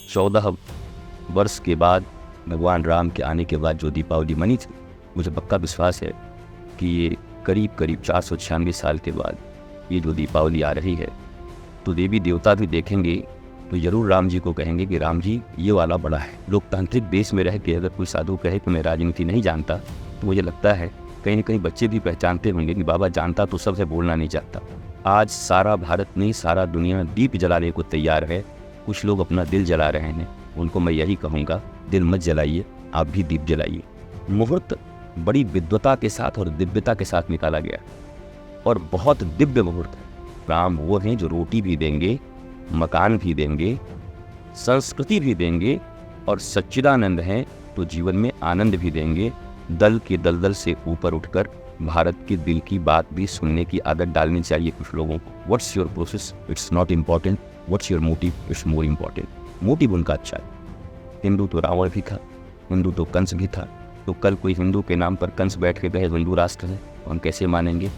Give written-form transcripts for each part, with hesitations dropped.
14 वर्ष के बाद भगवान राम के आने के बाद जो दीपावली मनी थी, मुझे पक्का विश्वास है कि ये करीब 496 साल के बाद ये जो दीपावली आ रही है, तो देवी देवता भी देखेंगे तो ज़रूर राम जी को कहेंगे कि राम जी ये वाला बड़ा है। लोकतांत्रिक देश में रह के अगर कोई साधु कहे कि मैं राजनीति नहीं जानता, तो मुझे लगता है कहीं न कहीं बच्चे भी पहचानते होंगे कि बाबा जानता तो सबसे बोलना नहीं चाहता। आज सारा भारत नहीं, सारा दुनिया दीप जलाने को तैयार है। कुछ लोग अपना दिल जला रहे हैं, उनको मैं यही कहूँगा, दिल मत जलाइए, आप भी दीप जलाइए। मुहूर्त बड़ी विद्वता के साथ और दिव्यता के साथ निकाला गया और बहुत दिव्य मुहूर्त है। राम वो हैं जो रोटी भी देंगे, मकान भी देंगे, संस्कृति भी देंगे और सच्चिदानंद हैं तो जीवन में आनंद भी देंगे। दल के दलदल से ऊपर उठकर भारत के दिल की बात भी सुनने की आदत डालनी चाहिए कुछ लोगों को। What's your process, it's not important, what's your motive, it's more important. Motive उनका अच्छा है। हिंदू तो रावण भी था, हिंदू तो कंस भी था, तो कल कोई हिंदू के नाम पर कंस बैठ के कहे हिंदू राष्ट्र है, हम कैसे मानेंगे?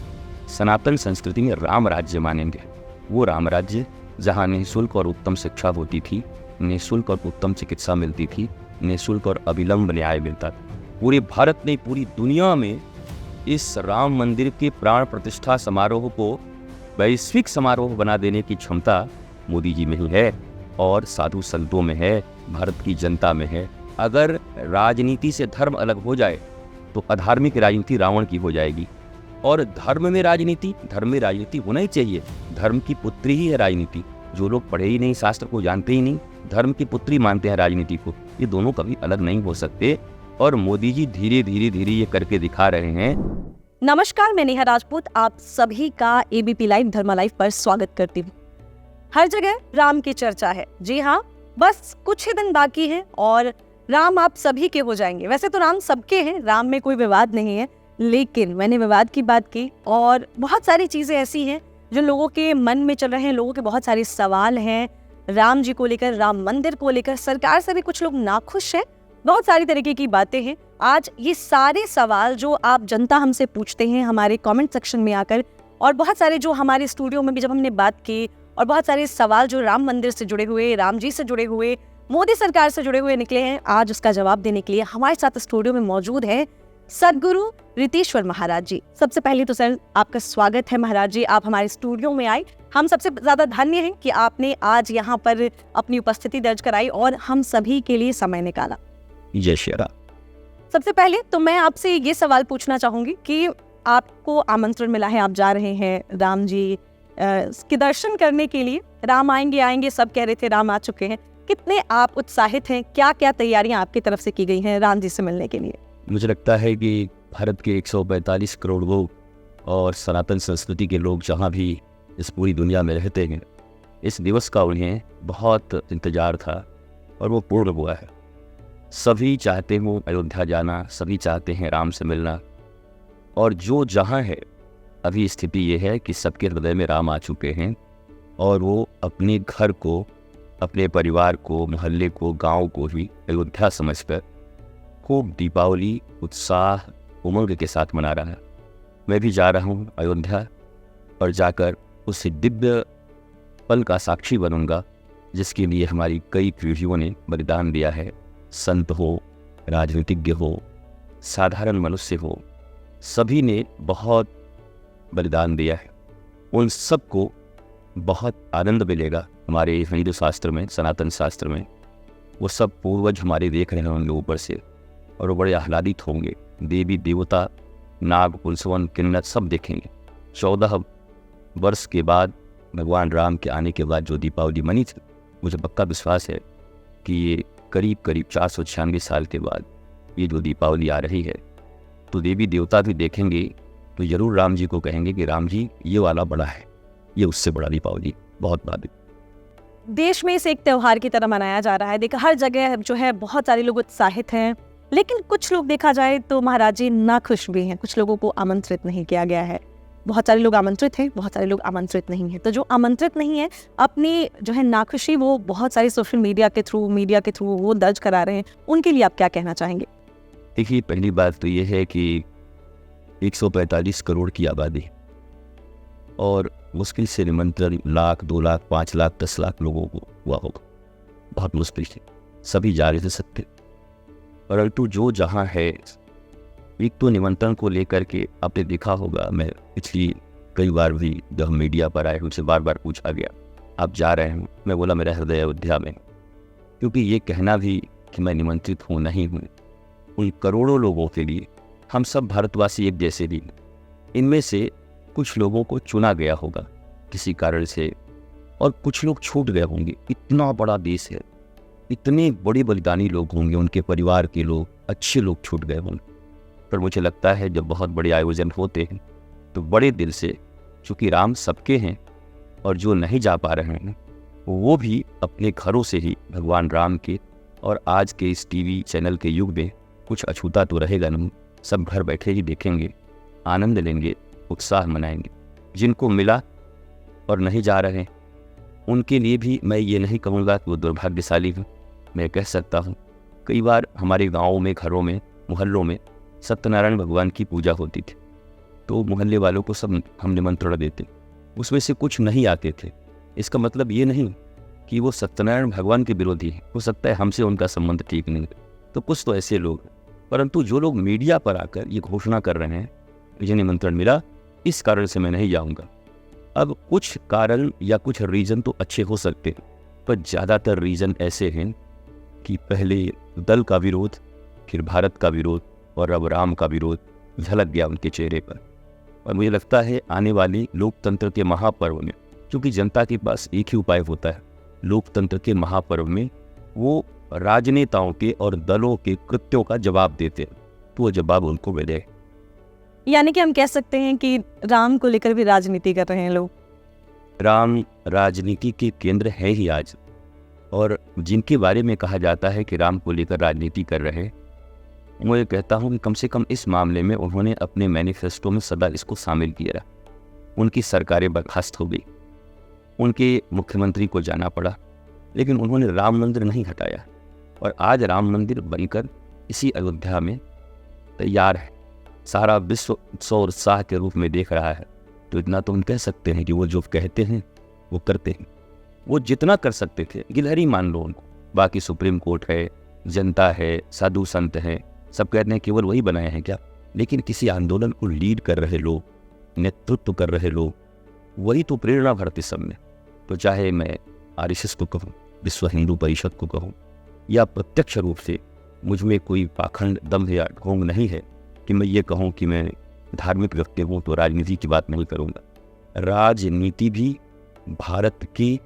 सनातन संस्कृति में राम राज्य मानेंगे, वो राम राज्य जहाँ निःशुल्क और उत्तम शिक्षा होती थी, निःशुल्क और उत्तम चिकित्सा मिलती थी, निःशुल्क और अविलंब न्याय मिलता था। पूरे भारत ने, पूरी दुनिया में इस राम मंदिर के प्राण प्रतिष्ठा समारोह को वैश्विक समारोह बना देने की क्षमता मोदी जी में ही है और साधु संतों में है, भारत की जनता में है। अगर राजनीति से धर्म अलग हो जाए तो अधार्मिक राजनीति रावण की हो जाएगी और धर्म में राजनीति होना ही चाहिए। धर्म की पुत्री ही है राजनीति। जो लोग पढ़े ही नहीं, शास्त्र को जानते ही नहीं, धर्म की पुत्री मानते हैं राजनीति को, ये दोनों कभी अलग नहीं हो सकते और मोदी जी धीरे धीरे ये करके दिखा रहे हैं। नमस्कार, मैं नेहा राजपूत आप सभी का एबीपी लाइव धर्मा लाइव पर स्वागत करती हूँ। हर जगह राम की चर्चा है। जी हाँ, बस कुछ ही दिन बाकी है और राम आप सभी के हो जाएंगे। वैसे तो राम सबके हैं, राम में कोई विवाद नहीं है, लेकिन मैंने विवाद की बात की और बहुत सारी चीजें ऐसी हैं जो लोगों के मन में चल रहे हैं। लोगों के बहुत सारे सवाल हैं राम जी को लेकर, राम मंदिर को लेकर, सरकार से भी कुछ लोग नाखुश हैं, बहुत सारी तरीके की बातें हैं। आज ये सारे सवाल जो आप जनता हमसे पूछते हैं हमारे कमेंट सेक्शन में आकर, और बहुत सारे जो हमारे स्टूडियो में भी जब हमने बात की, और बहुत सारे सवाल जो राम मंदिर से जुड़े हुए, राम जी से जुड़े हुए, मोदी सरकार से जुड़े हुए निकले हैं, आज उसका जवाब देने के लिए हमारे साथ स्टूडियो में मौजूद है सद्गुरु रितेश्वर महाराज जी। सबसे पहले तो सर आपका स्वागत है महाराज जी, आप हमारे स्टूडियो में आए। हम सबसे ज्यादा धन्य हैं कि आपने आज यहाँ पर अपनी उपस्थिति दर्ज कराई और हम सभी के लिए समय निकाला। जय श्री राम। सबसे पहले तो मैं आपसे ये सवाल पूछना चाहूंगी कि आपको आमंत्रण मिला है, आप जा रहे हैं राम जी के दर्शन करने के लिए। राम आएंगे सब कह रहे थे, राम आ चुके हैं। कितने आप उत्साहित हैं? क्या क्या तैयारियां आपकी तरफ से की गई हैं राम जी से मिलने के लिए? मुझे लगता है कि भारत के 145 करोड़ लोग और सनातन संस्कृति के लोग जहाँ भी इस पूरी दुनिया में रहते हैं, इस दिवस का उन्हें बहुत इंतजार था और वो पूर्ण हुआ है। सभी चाहते हो अयोध्या जाना, सभी चाहते हैं राम से मिलना, और जो जहाँ है अभी स्थिति ये है कि सबके हृदय में राम आ चुके हैं और वो अपने घर को, अपने परिवार को, मोहल्ले को, गांव को ही अयोध्या समझकर खूब दीपावली उत्साह उमंग के साथ मना रहा है। मैं भी जा रहा हूँ अयोध्या और जाकर उस दिव्य पल का साक्षी बनूंगा जिसके लिए हमारी कई पीढ़ियों ने बलिदान दिया है। संत हो, राजनीतिज्ञ हो, साधारण मनुष्य हो, सभी ने बहुत बलिदान दिया है। उन सबको बहुत आनंद मिलेगा हमारे हिंदू शास्त्र में, सनातन शास्त्र में। वो सब पूर्वज हमारे देख रहे होंगे ऊपर से और वो बड़े आह्लादित होंगे। देवी देवता, नाग, पुंसवन, किन्नर सब देखेंगे। 14 वर्ष के बाद भगवान राम के आने के बाद जो दीपावली मनी थी, मुझे पक्का विश्वास है कि ये करीब 496 साल के बाद ये जो दीपावली आ रही है, तो देवी देवता भी देखेंगे तो ज़रूर राम जी को कहेंगे कि राम जी ये वाला बड़ा है, ये उससे बड़ा दीपावली बहुत बड़ा। देश में इसे एक त्योहार की तरह मनाया जा रहा है। देखा हर जगह जो है बहुत सारे लोग उत्साहित हैं, लेकिन कुछ लोग देखा जाए तो महाराज जी नाखुश भी हैं। कुछ लोगों को आमंत्रित नहीं किया गया है। बहुत सारे लोग आमंत्रित हैं, बहुत सारे लोग आमंत्रित नहीं हैं। तो जो आमंत्रित नहीं है अपनी जो है नाखुशी वो बहुत सारे सोशल मीडिया के थ्रू वो दर्ज करा रहे हैं। उनके लिए आप क्या कहना चाहेंगे? देखिए, पहली बात तो ये है कि 145 करोड़ की आबादी और मुश्किल से निमंत्रण 1 लाख, 2 लाख, 5 लाख, 10 लाख लोगों को हुआ होगा। बहुत मुश्किल है, सभी जा रहे थे सत्य। परंतु जो जहाँ है, एक तो निमंत्रण को लेकर के आपने देखा होगा, मैं पिछली कई बार भी जब मीडिया पर आए उनसे बार बार पूछा गया आप जा रहे हैं, मैं बोला मेरा हृदय अयोध्या में, क्योंकि ये कहना भी कि मैं निमंत्रित हूँ नहीं हूँ, उन करोड़ों लोगों के लिए हम सब भारतवासी एक जैसे भी, इनमें से कुछ लोगों को चुना गया होगा किसी कारण से और कुछ लोग छूट गए होंगे। इतना बड़ा देश है, इतने बड़े बलिदानी लोग होंगे, उनके परिवार के लोग, अच्छे लोग छूट गए होंगे। पर मुझे लगता है जब बहुत बड़े आयोजन होते हैं तो बड़े दिल से, चूँकि राम सबके हैं और जो नहीं जा पा रहे हैं वो भी अपने घरों से ही भगवान राम के और आज के इस टीवी चैनल के युग में कुछ अछूता तो रहेगा नहीं, सब घर बैठे ही देखेंगे, आनंद लेंगे, उत्साह मनाएंगे। जिनको मिला और नहीं जा रहे उनके लिए भी मैं ये नहीं कहूँगा कि वो दुर्भाग्यशाली हैं। मैं कह सकता हूँ कई बार हमारे गाँवों में, घरों में, मोहल्लों में सत्यनारायण भगवान की पूजा होती थी, तो मोहल्ले वालों को सब हम निमंत्रण देते, उसमें से कुछ नहीं आते थे। इसका मतलब ये नहीं कि वो सत्यनारायण भगवान के विरोधी हैं, हो सकता है हमसे उनका संबंध ठीक नहीं है, तो कुछ तो ऐसे लोग हैं। परंतु जो लोग मीडिया पर आकर ये घोषणा कर रहे हैं मुझे निमंत्रण मिला, इस कारण से मैं नहीं जाऊँगा। अब कुछ कारण या कुछ रीज़न तो अच्छे हो सकते हैं, पर ज़्यादातर रीज़न ऐसे हैं कि पहले दल का विरोध, फिर भारत का विरोध और अब राम का विरोध झलक गया उनके चेहरे पर। और मुझे लगता है आने वाले लोकतंत्र के महापर्व में, क्योंकि जनता के पास एक ही उपाय होता है, लोकतंत्र के महापर्व में वो राजनेताओं के और दलों के कृत्यों का जवाब देते हैं, तो वो जवाब उनको मिले। यानी कि हम कह सकते हैं कि राम को लेकर भी राजनीति कर रहे हैं लोग। राम राजनीति के केंद्र है ही आज, और जिनके बारे में कहा जाता है कि राम को लेकर राजनीति कर रहे हैं, मैं कहता हूं कि कम से कम इस मामले में उन्होंने अपने मैनिफेस्टो में सदा इसको शामिल किया। उनकी सरकारें बर्खास्त हो गई, उनके मुख्यमंत्री को जाना पड़ा, लेकिन उन्होंने राम मंदिर नहीं हटाया, और आज राम मंदिर बनकर इसी अयोध्या में तैयार है, सारा विश्व उत्सव और उत्साह के रूप में देख रहा है। तो इतना तो हम कह सकते हैं कि वो जो कहते हैं वो करते हैं। वो जितना कर सकते थे गिलहरी मान लो उनको, बाकी सुप्रीम कोर्ट है, जनता है, साधु संत हैं, सब कहते हैं केवल वही बनाए हैं क्या, लेकिन किसी आंदोलन को लीड कर रहे लोग, नेतृत्व कर रहे लोग, वही तो प्रेरणा भरते सब में। तो चाहे मैं आरएसएस को कहूँ, विश्व हिंदू परिषद को कहूँ, या प्रत्यक्ष रूप से मुझ में कोई पाखंड, दम्भ या ढोंग नहीं है कि मैं ये कहूँ कि मैं धार्मिक व्यक्ति हूँ तो राजनीति की बात नहीं करूँगा। राजनीति भी भारत के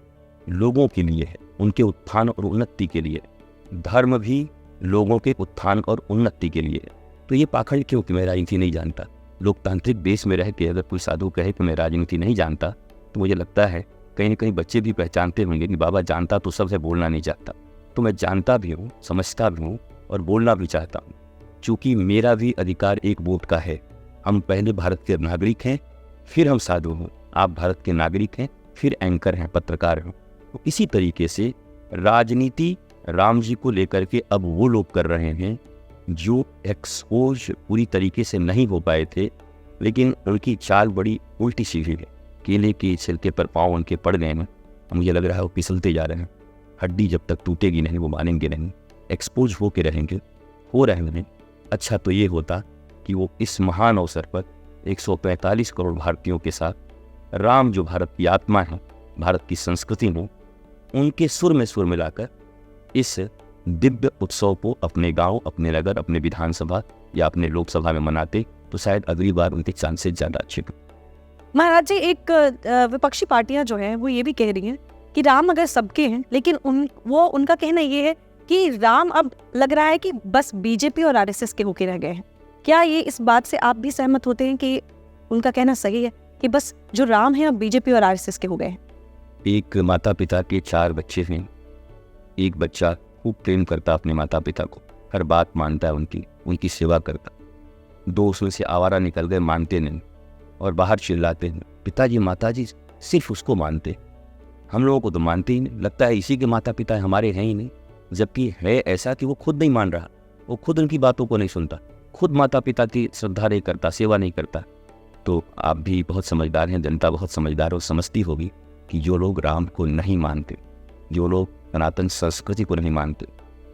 लोगों के लिए है, उनके उत्थान और उन्नति के लिए। धर्म भी लोगों के उत्थान और उन्नति के लिए है। तो ये पाखंड क्यों कि मैं राजनीति नहीं जानता। लोकतांत्रिक देश में रह के अगर कोई साधु कहे कि मैं राजनीति नहीं जानता, तो मुझे लगता है कहीं न कहीं बच्चे भी पहचानते होंगे कि बाबा जानता तो सब है, बोलना नहीं चाहता। तो मैं जानता भी हूँ, समझता भी हूँ और बोलना भी चाहता हूँ, चूँकि मेरा भी अधिकार एक वोट का है। हम पहले भारत के नागरिक हैं, फिर हम साधु हैं। आप भारत के नागरिक हैं, फिर एंकर हैं, पत्रकार हैं। तो इसी तरीके से राजनीति राम जी को लेकर के अब वो लोग कर रहे हैं जो एक्सपोज पूरी तरीके से नहीं हो पाए थे, लेकिन उनकी चाल बड़ी उल्टी सीधी है। केले के छिलके पर पाँव उनके पड़ गए हैं, मुझे लग रहा है वो फिसलते जा रहे हैं। हड्डी जब तक टूटेगी नहीं वो मानेंगे नहीं, एक्सपोज होके रहेंगे, हो रहे हैं। अच्छा तो ये होता कि वो इस महान अवसर पर 145 करोड़ भारतीयों के साथ राम जो भारत की आत्मा है, भारत की संस्कृति है, उनके सुर में सुर मिलाकर इस दिव्य उत्सव को अपने गांव, अपने नगर, अपने विधानसभा या अपने लोकसभा में मनाते तो शायद अगली बार उनके चांसेस ज़्यादा अच्छे थे। महाराज जी, एक विपक्षी पार्टियां जो हैं वो ये भी कह रही हैं कि राम अगर सबके हैं, लेकिन उनका कहना ये है कि राम अब लग रहा है कि बस बीजेपी और आरएसएस के होके रह गए हैं। क्या ये इस बात से आप भी सहमत होते हैं कि उनका कहना सही है कि बस जो राम है अब बीजेपी और आरएसएस के हो गए हैं? एक माता पिता के 4 बच्चे हैं, एक बच्चा खूब प्रेम करता अपने माता पिता को, हर बात मानता है उनकी सेवा करता। 2 उसमें से आवारा निकल गए, मानते नहीं और बाहर चिल्लाते हैं पिताजी माताजी, सिर्फ उसको मानते, हम लोगों को तो मानते ही नहीं। लगता है इसी के माता पिता हमारे हैं ही नहीं, जबकि है ऐसा कि वो खुद नहीं मान रहा, वो खुद उनकी बातों को नहीं सुनता, खुद माता पिता की श्रद्धा नहीं करता, सेवा नहीं करता। तो आप भी बहुत समझदार हैं, जनता बहुत समझदार और समझती होगी कि जो लोग राम को नहीं मानते, जो लोग सनातन संस्कृति को नहीं मानते,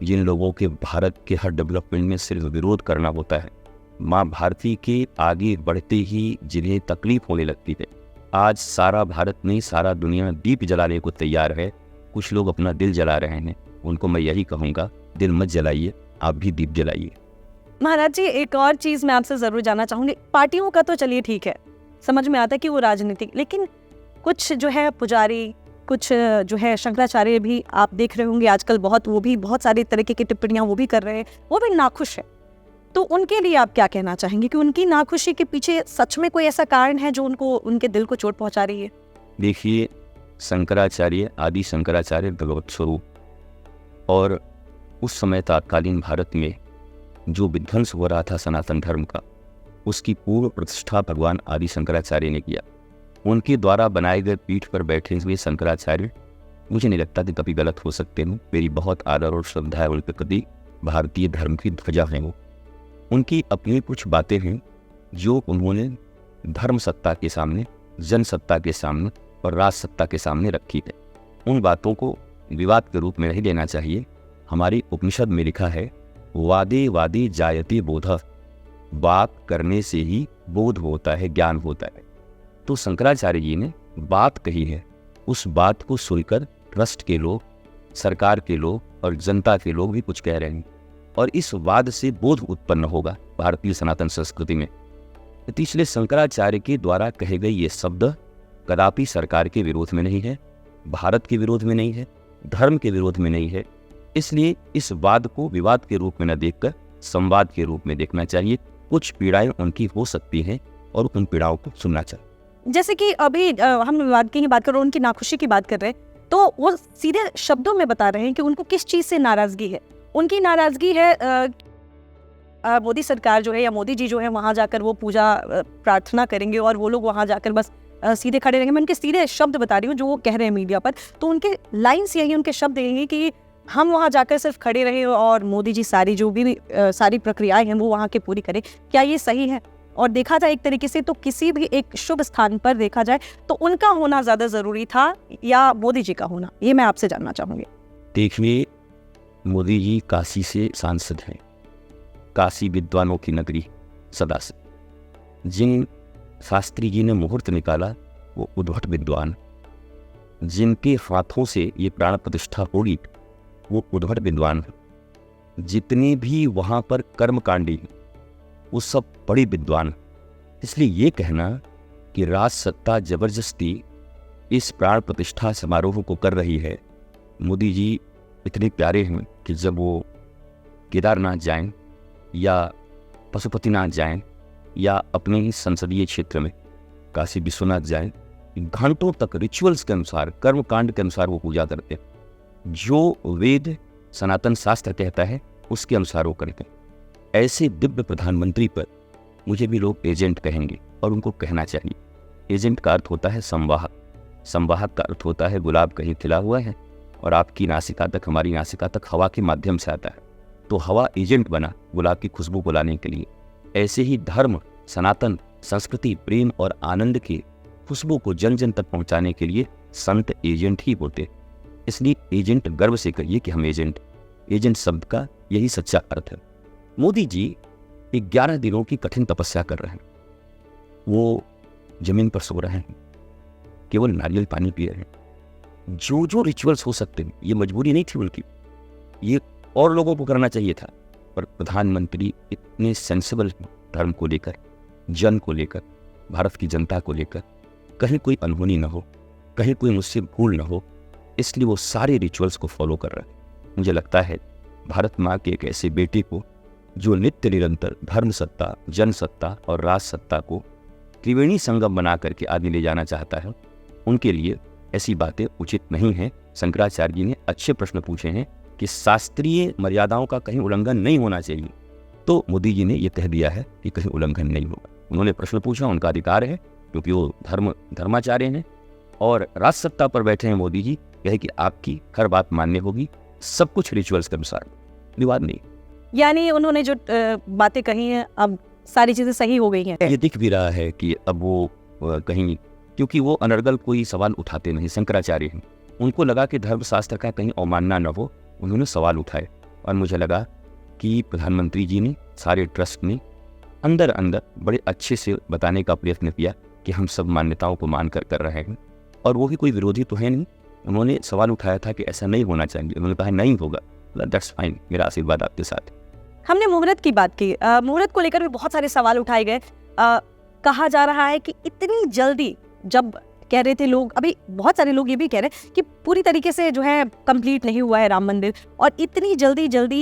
जिन लोगों के भारत के हर डेवलपमेंट में सिर्फ विरोध करना होता है, माँ भारती के आगे बढ़ते ही जिन्हें तकलीफ होने लगती है। आज सारा भारत नहीं, सारा दुनिया दीप जलाने को तैयार है। कुछ लोग अपना दिल जला रहे हैं, उनको मैं यही कहूँगा, दिल मत जलाइए, आप भी दीप जलाइए। महाराज जी, एक और चीज मैं आपसे जरूर जानना चाहूंगी। पार्टियों का तो चलिए ठीक है, समझ में आता है कि वो राजनीतिक, लेकिन कुछ जो है पुजारी, कुछ जो है शंकराचार्य भी आप देख रहे होंगे आजकल बहुत, वो भी बहुत सारी तरीके की टिप्पणियां वो भी कर रहे हैं, वो भी नाखुश है। तो उनके लिए आप क्या कहना चाहेंगे कि उनकी नाखुशी के पीछे सच में कोई ऐसा कारण है जो उनको, उनके दिल को चोट पहुंचा रही है? देखिए, शंकराचार्य, आदि शंकराचार्य भगवत स्वरूप, और उस समय तत्कालीन भारत में जो विध्वंस हो रहा था सनातन धर्म का, उसकी पूर्व प्रतिष्ठा भगवान आदि शंकराचार्य ने किया। उनके द्वारा बनाए गए पीठ पर बैठे हुए शंकराचार्य मुझे नहीं लगता कि कभी गलत हो सकते हैं। मेरी बहुत आदर और श्रद्धा है उनके प्रति। भारतीय धर्म की ध्वजा है वो। उनकी अपनी कुछ बातें हैं जो उन्होंने धर्म सत्ता के सामने, जन सत्ता के सामने और राज सत्ता के सामने रखी है। उन बातों को विवाद के रूप में नहीं लेना चाहिए। हमारी उपनिषद में लिखा है, वादे वादे जायते बोधः, बात करने से ही बोध होता है, ज्ञान होता है। तो शंकराचार्य जी ने बात कही है, उस बात को सुनकर ट्रस्ट के लोग, सरकार के लोग और जनता के लोग भी कुछ कह रहे हैं, और इस वाद से बोध उत्पन्न होगा भारतीय सनातन संस्कृति में। इसलिए शंकराचार्य के द्वारा कहे गए ये शब्द कदापि सरकार के विरोध में नहीं है, भारत के विरोध में नहीं है, धर्म के विरोध में नहीं है। इसलिए इस वाद को विवाद के रूप में न देखकर संवाद के रूप में देखना चाहिए। कुछ पीड़ाएं उनकी हो सकती हैं और उन पीड़ाओं को सुनना चाहिए। जैसे कि अभी हम विवाद की ही बात कर रहे हैं, उनकी नाखुशी की बात कर रहे हैं, तो वो सीधे शब्दों में बता रहे हैं कि उनको किस चीज से नाराजगी है। उनकी नाराजगी है मोदी सरकार जो है या मोदी जी जो है वहां जाकर वो पूजा प्रार्थना करेंगे और वो लोग वहां जाकर बस सीधे खड़े रहेंगे। मैं उनके सीधे शब्द बता रही हूँ जो वो कह रहे हैं मीडिया पर। तो उनके लाइन्स यही, उनके शब्द यही कि हम वहां जाकर सिर्फ खड़े रहे और मोदी जी सारी जो भी सारी प्रक्रियाएं हैं वो वहां के पूरी करें। क्या ये सही है? और देखा जाए एक तरीके से तो किसी भी एक शुभ स्थान पर देखा जाए तो उनका होना ज्यादा जरूरी था या मोदी जी का होना, ये मैं आपसे जानना चाहूंगी। देखिए, मोदी जी काशी से सांसद हैं, काशी विद्वानों की नगरी सदा से। जिन शास्त्री जी ने मुहूर्त निकाला वो उद्भट विद्वान, जिनके हाथों से ये प्राण प्रतिष्ठा होगी वो उद्भट विद्वान है। जितने भी वहाँ पर कर्मकांडी हैं वो सब बड़े विद्वान। इसलिए ये कहना कि राज सत्ता जबरदस्ती इस प्राण प्रतिष्ठा समारोह को कर रही है, मोदी जी इतने प्यारे हैं कि जब वो केदारनाथ जाएं या पशुपतिनाथ जाएं या अपने ही संसदीय क्षेत्र में काशी विश्वनाथ जाएं, घंटों तक रिचुअल्स के अनुसार, कर्मकांड के अनुसार वो पूजा करते हैं। जो वेद सनातन शास्त्र कहता है उसके अनुसार वो करते हैं। ऐसे दिव्य प्रधानमंत्री पर मुझे भी लोग एजेंट कहेंगे और उनको कहना चाहिए। एजेंट का अर्थ होता है संवाहक, संवाहक का अर्थ होता है गुलाब कहीं खिला हुआ है और आपकी नासिका तक, हमारी नासिका तक हवा के माध्यम से आता है, तो हवा एजेंट बना गुलाब की खुशबू को लाने के लिए। ऐसे ही धर्म, सनातन संस्कृति, प्रेम और आनंद की खुशबू को जन जन तक पहुंचाने के लिए संत एजेंट ही होते। इसलिए एजेंट गर्व से कहिए कि हम एजेंट शब्द का यही सच्चा अर्थ है। मोदी जी 11 दिनों की कठिन तपस्या कर रहे हैं। वो जमीन पर सो रहे हैं, केवल नारियल पानी पी रहे हैं। जो जो रिचुअल्स हो सकते हैं, ये मजबूरी नहीं थी उनकी, ये और लोगों को करना चाहिए था, पर प्रधानमंत्री इतने सेंसिबल धर्म को लेकर, जन को लेकर, भारत की जनता को लेकर, कहीं कोई अनहोनी न हो, कहीं कोई मुझसे भूल न हो, इसलिए वो सारे रिचुअल्स को फॉलो कर रहे हैं। मुझे लगता है भारत माँ के एक ऐसे बेटे को जो नित्य निरंतर धर्म सत्ता, जन सत्ता और राज सत्ता को त्रिवेणी संगम बना करके आगे ले जाना चाहता है, उनके लिए ऐसी बातें उचित नहीं हैं। शंकराचार्य जी ने अच्छे प्रश्न पूछे हैं कि शास्त्रीय मर्यादाओं का कहीं उल्लंघन नहीं होना चाहिए, तो मोदी जी ने यह कह दिया है कि कहीं उल्लंघन नहीं होगा। उन्होंने प्रश्न पूछा, उनका अधिकार है, क्योंकि वो धर्माचार्य हैं और राज सत्ता पर बैठे हैं मोदी जी, कहे कि आपकी हर बात मान्य होगी, सब कुछ रिचुअल्स के अनुसार, विवाद नहीं। यानी उन्होंने जो बातें कही हैं अब सारी चीजें सही हो गई हैं। ये दिख भी रहा है कि अब वो कहीं, क्योंकि वो अनर्गल कोई सवाल उठाते नहीं, शंकराचार्य हैं, उनको लगा कि धर्मशास्त्र का कहीं अवमानना न हो, उन्होंने सवाल उठाए। और मुझे लगा कि प्रधानमंत्री जी ने, सारे ट्रस्ट ने अंदर अंदर बड़े अच्छे से बताने का प्रयत्न किया कि हम सब मान्यताओं को मानकर कर रहे हैं, और वो भी कोई विरोधी तो है नहीं। उन्होंने सवाल उठाया था कि ऐसा नहीं होना चाहिए, उन्होंने कहा नहीं होगा, दैट्स फाइन, मेरा आशीर्वाद आपके साथ। हमने मुहूर्त की बात की, मुहूर्त को लेकर भी बहुत सारे सवाल उठाए गए। कहा जा रहा है कि इतनी जल्दी, जब कह रहे थे लोग, अभी बहुत सारे लोग ये भी कह रहे हैं कि पूरी तरीके से जो है कंप्लीट नहीं हुआ है राम मंदिर, और इतनी जल्दी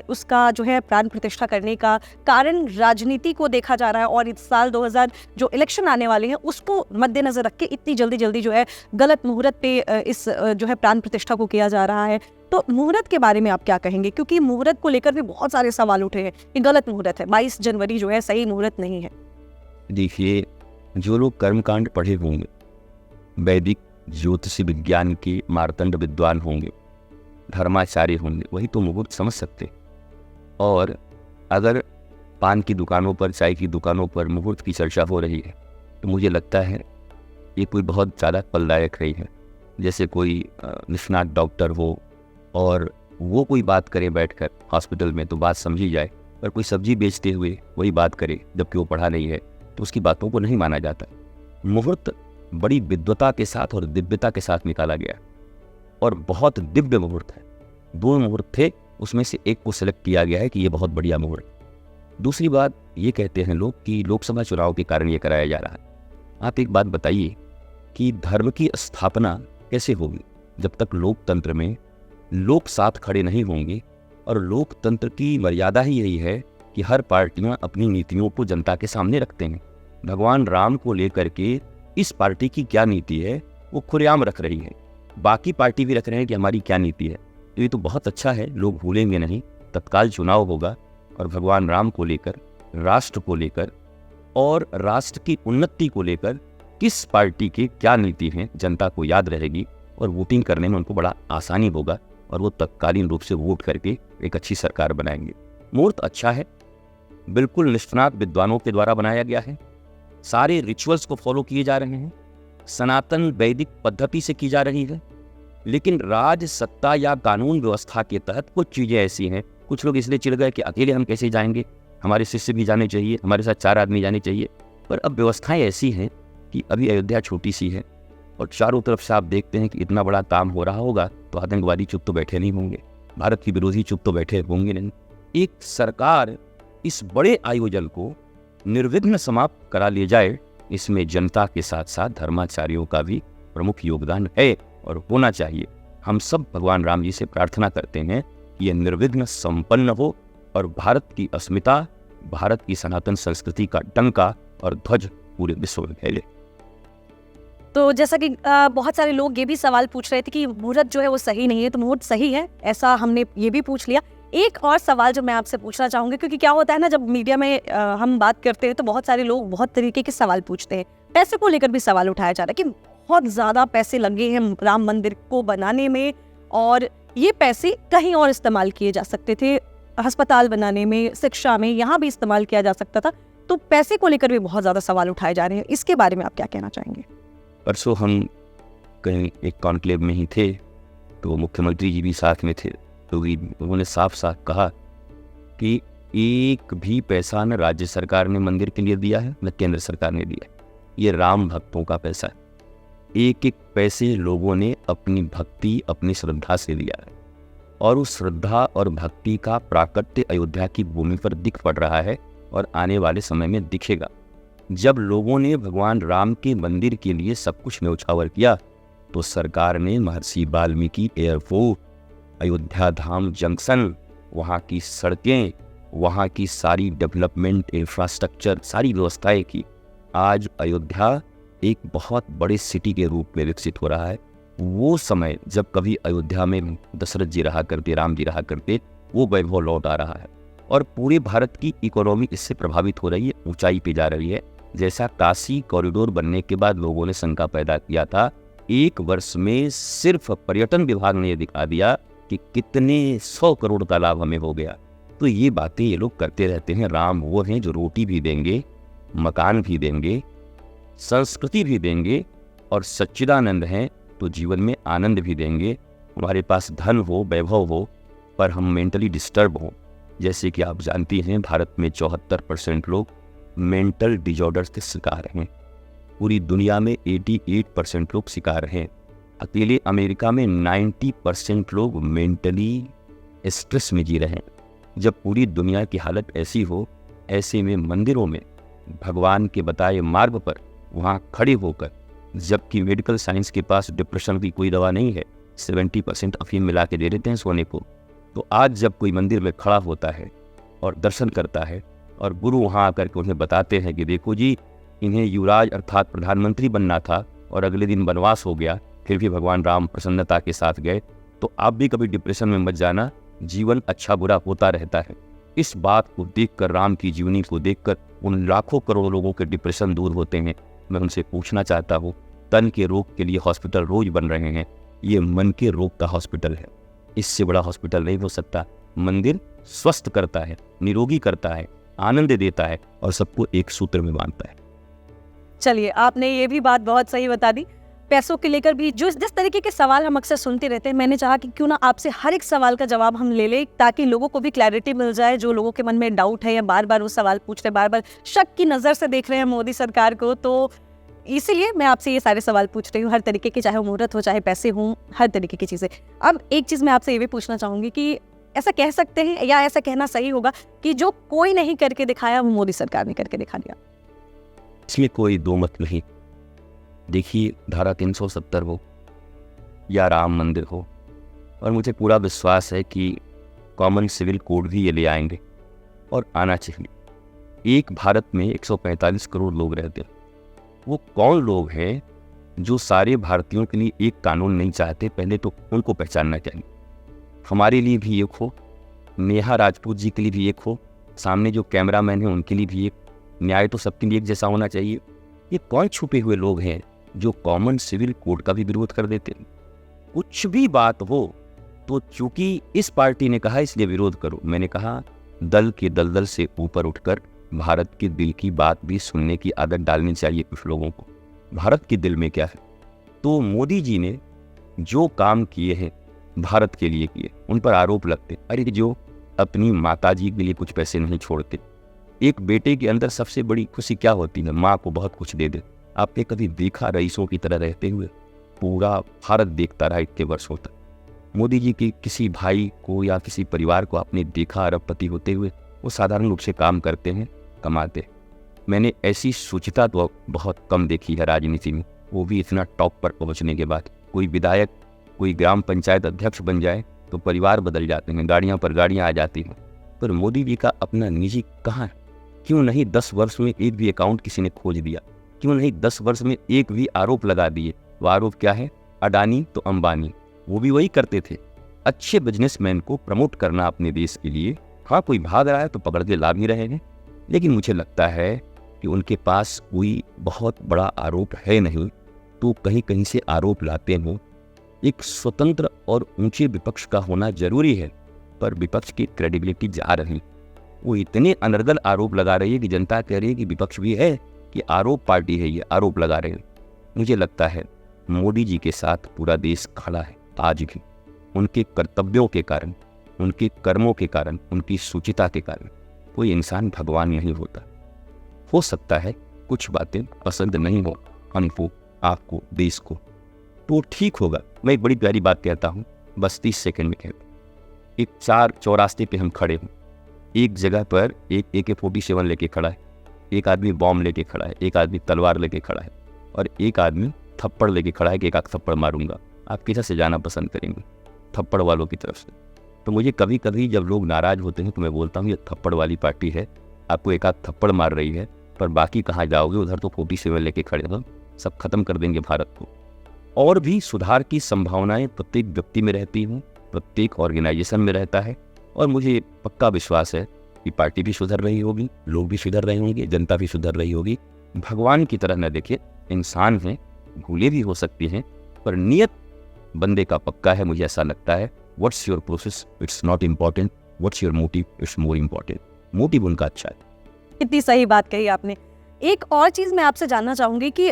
उसका जो है प्राण प्रतिष्ठा करने का कारण राजनीति को देखा जा रहा है, और इस साल 2000 जो इलेक्शन आने वाले हैं उसको मद्देनजर रख के इतनी जल्दी जो है गलत मुहूर्त पे इस जो है प्राण प्रतिष्ठा को किया जा रहा है। तो मुहूर्त के बारे में आप क्या कहेंगे, क्योंकि मुहूर्त को लेकर भी बहुत सारे सवाल उठे हैं कि गलत मुहूर्त है, 22 जनवरी जो है सही मुहूर्त नहीं है। देखिए, जो लोग कर्मकांड पढ़े होंगे, वैदिक ज्योतिषी विज्ञान के मार्तंड विद्वान होंगे, धर्माचार्य होंगे, वही तो मुहूर्त समझ सकते। और अगर पान की दुकानों पर, चाय की दुकानों पर मुहूर्त की चर्चा हो रही है तो मुझे लगता है ये कोई बहुत ज़्यादा फलदायक रही है। जैसे कोई निष्णात डॉक्टर हो और वो कोई बात करे बैठकर हॉस्पिटल में तो बात समझी जाए, पर कोई सब्जी बेचते हुए वही बात करे जबकि वो पढ़ा नहीं है तो उसकी बातों को नहीं माना जाता। मुहूर्त बड़ी विद्वता के साथ और दिव्यता के साथ निकाला गया, और बहुत दिव्य मुहूर्त है। 2 मुहूर्त थे, उसमें से एक को सिलेक्ट किया गया है कि ये बहुत बढ़िया मुहूर्त। दूसरी बात, ये कहते हैं लोग कि लोकसभा चुनाव के कारण ये कराया जा रहा है। आप एक बात बताइए कि धर्म की स्थापना कैसे होगी जब तक लोकतंत्र में लोग साथ खड़े नहीं होंगे, और लोकतंत्र की मर्यादा ही यही है कि हर पार्टियां अपनी नीतियों को जनता के सामने रखते हैं। भगवान राम को लेकर के इस पार्टी की क्या नीति है वो खुलेआम रख रही है, बाकी पार्टी भी रख रहे हैं कि हमारी क्या नीति है। तो ये तो बहुत अच्छा है, लोग भूलेंगे नहीं। तत्काल चुनाव होगा और भगवान राम को लेकर, राष्ट्र को लेकर और राष्ट्र की उन्नति को लेकर किस पार्टी की क्या नीति है जनता को याद रहेगी, और वोटिंग करने में उनको बड़ा आसानी होगा, और वो तत्कालीन रूप से वोट करके एक अच्छी सरकार बनाएंगे। मुहूर्त अच्छा है, बिल्कुल निष्णात विद्वानों के द्वारा बनाया गया है, सारे रिचुअल्स को फॉलो किए जा रहे हैं, सनातन वैदिक पद्धति से की जा रही है। लेकिन राज सत्ता या कानून व्यवस्था के तहत कुछ चीज़ें ऐसी हैं, कुछ लोग इसलिए चिढ़ गए कि अकेले हम कैसे जाएंगे, हमारे शिष्य भी जाने चाहिए, हमारे साथ 4 आदमी जाने चाहिए। पर अब व्यवस्थाएं ऐसी हैं कि अभी अयोध्या छोटी सी है, और चारों तरफ से आप देखते हैं कि इतना बड़ा काम हो रहा होगा तो आतंकवादी चुप तो बैठे नहीं होंगे, भारत के विरोधी चुप तो बैठे होंगे नहीं। एक सरकार इस बड़े आयोजन को निर्विघ्न समाप्त करा ले जाए, इसमें जनता के साथ साथ धर्माचार्यों का भी प्रमुख योगदान है और होना चाहिए। हम सब भगवान राम जी से प्रार्थना करते हैं कि यह निर्विघ्न संपन्न हो और भारत की अस्मिता, भारत की सनातन संस्कृति का डंका और ध्वज पूरे विश्व में फैले। तो जैसा कि बहुत सारे लोग ये भी सवाल पूछ रहे थे कि मुहूर्त जो है वो सही नहीं है, तो मुहूर्त सही है, ऐसा हमने ये भी पूछ लिया। एक और सवाल जो मैं आपसे पूछना चाहूँगी, क्योंकि क्या होता है ना, जब मीडिया में हम बात करते हैं तो बहुत सारे लोग बहुत तरीके के सवाल पूछते हैं। पैसे को लेकर भी सवाल उठाया जा रहा है कि बहुत ज़्यादा पैसे लगे हैं राम मंदिर को बनाने में, और ये पैसे कहीं और इस्तेमाल किए जा सकते थे, अस्पताल बनाने में, शिक्षा में, यहाँ भी इस्तेमाल किया जा सकता था। तो पैसे को लेकर भी बहुत ज़्यादा सवाल उठाए जा रहे हैं, इसके बारे में आप क्या कहना चाहेंगे? परसों हम कहीं एक कॉन्क्लेव में ही थे, तो मुख्यमंत्री जी भी साथ में थे, तो उन्होंने साफ साफ कहा कि एक भी पैसा न राज्य सरकार ने मंदिर के लिए दिया है न केंद्र सरकार ने दिया है, ये राम भक्तों का पैसा है। एक एक पैसे लोगों ने अपनी भक्ति, अपनी श्रद्धा से दिया है, और उस श्रद्धा और भक्ति का प्राकट्य अयोध्या की भूमि पर दिख पड़ रहा है और आने वाले समय में दिखेगा। जब लोगों ने भगवान राम के मंदिर के लिए सब कुछ न्यौछावर किया, तो सरकार ने महर्षि वाल्मीकि एयरपोर्ट, अयोध्या धाम जंक्शन, वहाँ की सड़कें, वहाँ की सारी डेवलपमेंट, इंफ्रास्ट्रक्चर, सारी व्यवस्थाएं की। आज अयोध्या एक बहुत बड़े सिटी के रूप में विकसित हो रहा है। वो समय जब कभी अयोध्या में दशरथ जी रहा करते, राम जी रहा करते, वो वैभव लौट आ रहा है, और पूरे भारत की इकोनॉमी इससे प्रभावित हो रही है, ऊंचाई पे जा रही है। जैसा काशी कॉरिडोर बनने के बाद लोगों ने शंका पैदा किया था, 1 वर्ष में सिर्फ पर्यटन विभाग ने दिखा दिया कि कितने 100 करोड़ का लाभ हमें हो गया। तो ये बातें ये लोग करते रहते हैं। राम वो हैं जो रोटी भी देंगे, मकान भी देंगे, संस्कृति भी देंगे, और सच्चिदानंद हैं तो जीवन में आनंद भी देंगे। हमारे पास धन हो, वैभव हो, पर हम मेंटली डिस्टर्ब हों। जैसे कि आप जानती हैं, भारत में 74% लोग मेंटल डिजॉर्डर्स के शिकार हैं। पूरी दुनिया में 88% लोग शिकार हैं। अकेले अमेरिका में 90% लोग मेंटली स्ट्रेस में जी रहे हैं। जब पूरी दुनिया की हालत ऐसी हो, ऐसे में मंदिरों में भगवान के बताए मार्ग पर वहाँ खड़े होकर, जबकि मेडिकल साइंस के पास डिप्रेशन की कोई दवा नहीं है, 70% अफीम मिला के दे देते हैं सोने को, तो आज जब कोई मंदिर में खड़ा होता है और दर्शन करता है और गुरु वहाँ आकर के उन्हें बताते हैं कि देखो जी, इन्हें युवराज अर्थात प्रधानमंत्री बनना था और अगले दिन वनवास हो गया, फिर भी भगवान राम प्रसन्नता के साथ गए, तो आप भी कभी डिप्रेशन में मत जाना, जीवन अच्छा बुरा होता रहता है। इस बात को देखकर, राम की जीवनी को देखकर उन लाखों करोड़ों लोगों के डिप्रेशन दूर होते हैं। मैं उनसे पूछना चाहता हूँ, तन के रोग के लिए हॉस्पिटल रोज बन रहे हैं, ये मन के रोग का हॉस्पिटल है, इससे बड़ा हॉस्पिटल नहीं हो सकता। मंदिर स्वस्थ करता है, निरोगी करता है, आनंद देता है और सबको एक सूत्र में बांधता है। चलिए, आपने ये भी बात बहुत सही बता दी। पैसों के लेकर भी जिस तरीके के सवाल हम अक्सर सुनते रहते हैं, मैंने चाहा कि क्यों ना आपसे हर एक सवाल का जवाब हम ले लें, ताकि लोगों को भी क्लैरिटी मिल जाए। जो लोगों के मन में डाउट है या बार बार वो सवाल पूछ रहे, बार बार शक की नज़र से देख रहे हैं मोदी सरकार को, तो इसीलिए मैं आपसे ये सारे सवाल पूछ रही हूँ, हर तरीके के, चाहे वो मुहूर्त हो, चाहे पैसे हों, हर तरीके की चीज़ें। अब एक चीज़ मैं आपसे ये भी पूछना चाहूँगी कि ऐसा कह सकते हैं या ऐसा कहना सही होगा कि जो कोई नहीं करके दिखाया वो मोदी सरकार ने करके दिखा दिया? इसमें कोई दो मत नहीं। देखिए, धारा 370 हो या राम मंदिर हो, और मुझे पूरा विश्वास है कि कॉमन सिविल कोड भी ये ले आएंगे और आना चाहिए। एक भारत में 145 करोड़ लोग रहते हैं। वो कौन लोग हैं जो सारे भारतीयों के लिए एक कानून नहीं चाहते? पहले तो उनको पहचानना चाहिए। हमारे लिए भी एक हो, नेहा राजपूत जी के लिए भी एक हो, सामने जो कैमरामैन है उनके लिए भी एक। न्याय तो सबके लिए एक जैसा होना चाहिए। ये कौन छुपे हुए लोग हैं जो कॉमन सिविल कोड का भी विरोध कर देते हैं? कुछ भी बात हो तो चूंकि इस पार्टी ने कहा इसलिए विरोध करो। मैंने कहा, दल के दलदल से ऊपर उठकर भारत के दिल की बात भी सुनने की आदत डालनी चाहिए कुछ लोगों को। भारत के दिल में क्या है? तो मोदी जी ने जो काम किए हैं भारत के लिए किए, उन पर आरोप लगते, अरे जो अपनी माताजी के लिए कुछ पैसे नहीं छोड़ते। एक बेटे के अंदर सबसे बड़ी खुशी क्या होती है? माँ को बहुत कुछ दे दे। आपने कभी देखा रईसों की तरह रहते हुए? पूरा भारत देखता रहा इतने वर्षों तक। मोदी जी के किसी भाई को या किसी परिवार को आपने देखा अरबपति होते हुए? वो साधारण रूप से काम करते हैं, कमाते। मैंने ऐसी सूचिता तो बहुत कम देखी है राजनीति में, वो भी इतना टॉप पर पहुंचने के बाद। कोई विधायक, कोई ग्राम पंचायत अध्यक्ष बन जाए तो परिवार बदल जाते हैं, गाड़ियां पर गाड़ियां आ जाती हैं। पर मोदी जी का अपना निजी कहाँ है? क्यों नहीं 10 वर्ष में एक भी अकाउंट किसी ने खोज दिया? क्यों नहीं 10 वर्ष में एक भी आरोप लगा दिए? वो आरोप क्या है? अडानी तो अंबानी, वो भी वही करते थे, अच्छे बिजनेसमैन को प्रमोट करना अपने देश के लिए। हाँ, कोई भाग रहा है तो पकड़ के ला भी रहे हैं, लेकिन मुझे लगता है कि उनके पास कोई बहुत बड़ा आरोप है नहीं, तो कहीं कहीं से आरोप लाते हो। एक स्वतंत्र और ऊंचे विपक्ष का होना जरूरी है, पर विपक्ष की क्रेडिबिलिटी जा रही। वो इतने अनर्गल आरोप लगा रही है कि जनता कह रही है कि विपक्ष भी है कि आरोप पार्टी है, ये आरोप लगा रहे हैं। मुझे लगता है मोदी जी के साथ पूरा देश खड़ा है आज भी, उनके कर्तव्यों के कारण, उनके कर्मों के कारण, उनकी सूचिता के कारण। कोई इंसान भगवान नहीं होता। हो सकता है कुछ बातें पसंद नहीं हो हमको, आपको, देश को, तो ठीक होगा। मैं एक बड़ी प्यारी बात कहता हूँ, बस 30 सेकंड में कहता हूँ। एक 4 चौरास्ते पे हम खड़े हैं, एक जगह पर एक AK-47 लेके खड़ा है, एक आदमी बॉम्ब लेके खड़ा है, एक आदमी तलवार लेके खड़ा है, और एक आदमी थप्पड़ लेके खड़ा है कि एक आध थप्पड़ मारूंगा। आप किधर से जाना पसंद करेंगे? थप्पड़ वालों की तरफ से। तो मुझे कभी कभी जब लोग नाराज होते हैं तो मैं बोलता हूँ, ये थप्पड़ वाली पार्टी है, आपको एक आध थप्पड़ मार रही है, पर बाकी कहाँ जाओगे? उधर तो 47 लेके खड़े हो, सब खत्म कर देंगे भारत को। और भी सुधार की संभावनाएं प्रत्येक व्यक्ति में रहती हैं, प्रत्येक ऑर्गेनाइजेशन में रहता है, और मुझे पक्का विश्वास है कि पार्टी भी सुधर रही होगी, लोग भी सुधर रहे होंगे, जनता भी सुधर रही होगी। भगवान की तरह न देखे, इंसान हैं, भूले भी हो सकती हैं, पर नियत बंदे का पक्का है। मुझे ऐसा लगता है, what's your process, it's not important, what's your motive, it's more important. Motive उनका अच्छा है। कितनी सही बात कही आपने। एक और चीज़ मैं आपसे जानना चाहूँगी कि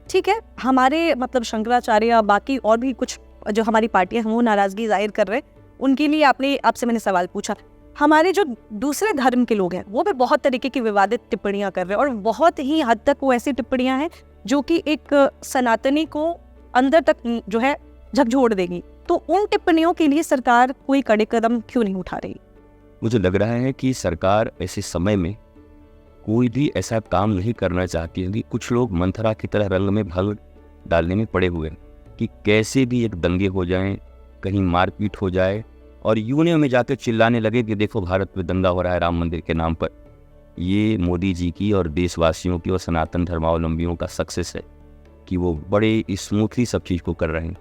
ठीक है, हमारे मतलब शंकराचार्य या बाकी और भी कुछ जो हमारी पार्टियां हैं वो नाराजगी जाहिर कर रहे हैं, उनके लिए आपसे मैंने सवाल पूछा। हमारे जो दूसरे धर्म के लोग हैं वो भी बहुत तरीके की विवादित टिप्पणियां कर रहे हैं, और बहुत ही हद तक वो ऐसी टिप्पणियां हैं जो कि एक सनातनी को अंदर तक जो है झकझोर देगी। तो उन टिप्पणियों के लिए सरकार कोई कड़े कदम क्यों नहीं उठा रही? मुझे लग रहा है कि सरकार ऐसे समय में कोई भी ऐसा काम नहीं करना चाहती है कि कुछ लोग मंथरा की तरह रंग में भंग डालने में पड़े हुए हैं कि कैसे भी एक दंगे हो जाएं, कहीं मारपीट हो जाए और यूनियन में जाकर चिल्लाने लगे कि देखो भारत में दंगा हो रहा है राम मंदिर के नाम पर। ये मोदी जी की और देशवासियों की और सनातन धर्मावलंबियों का सक्सेस है कि वो बड़े स्मूथली सब चीज़ को कर रहे हैं।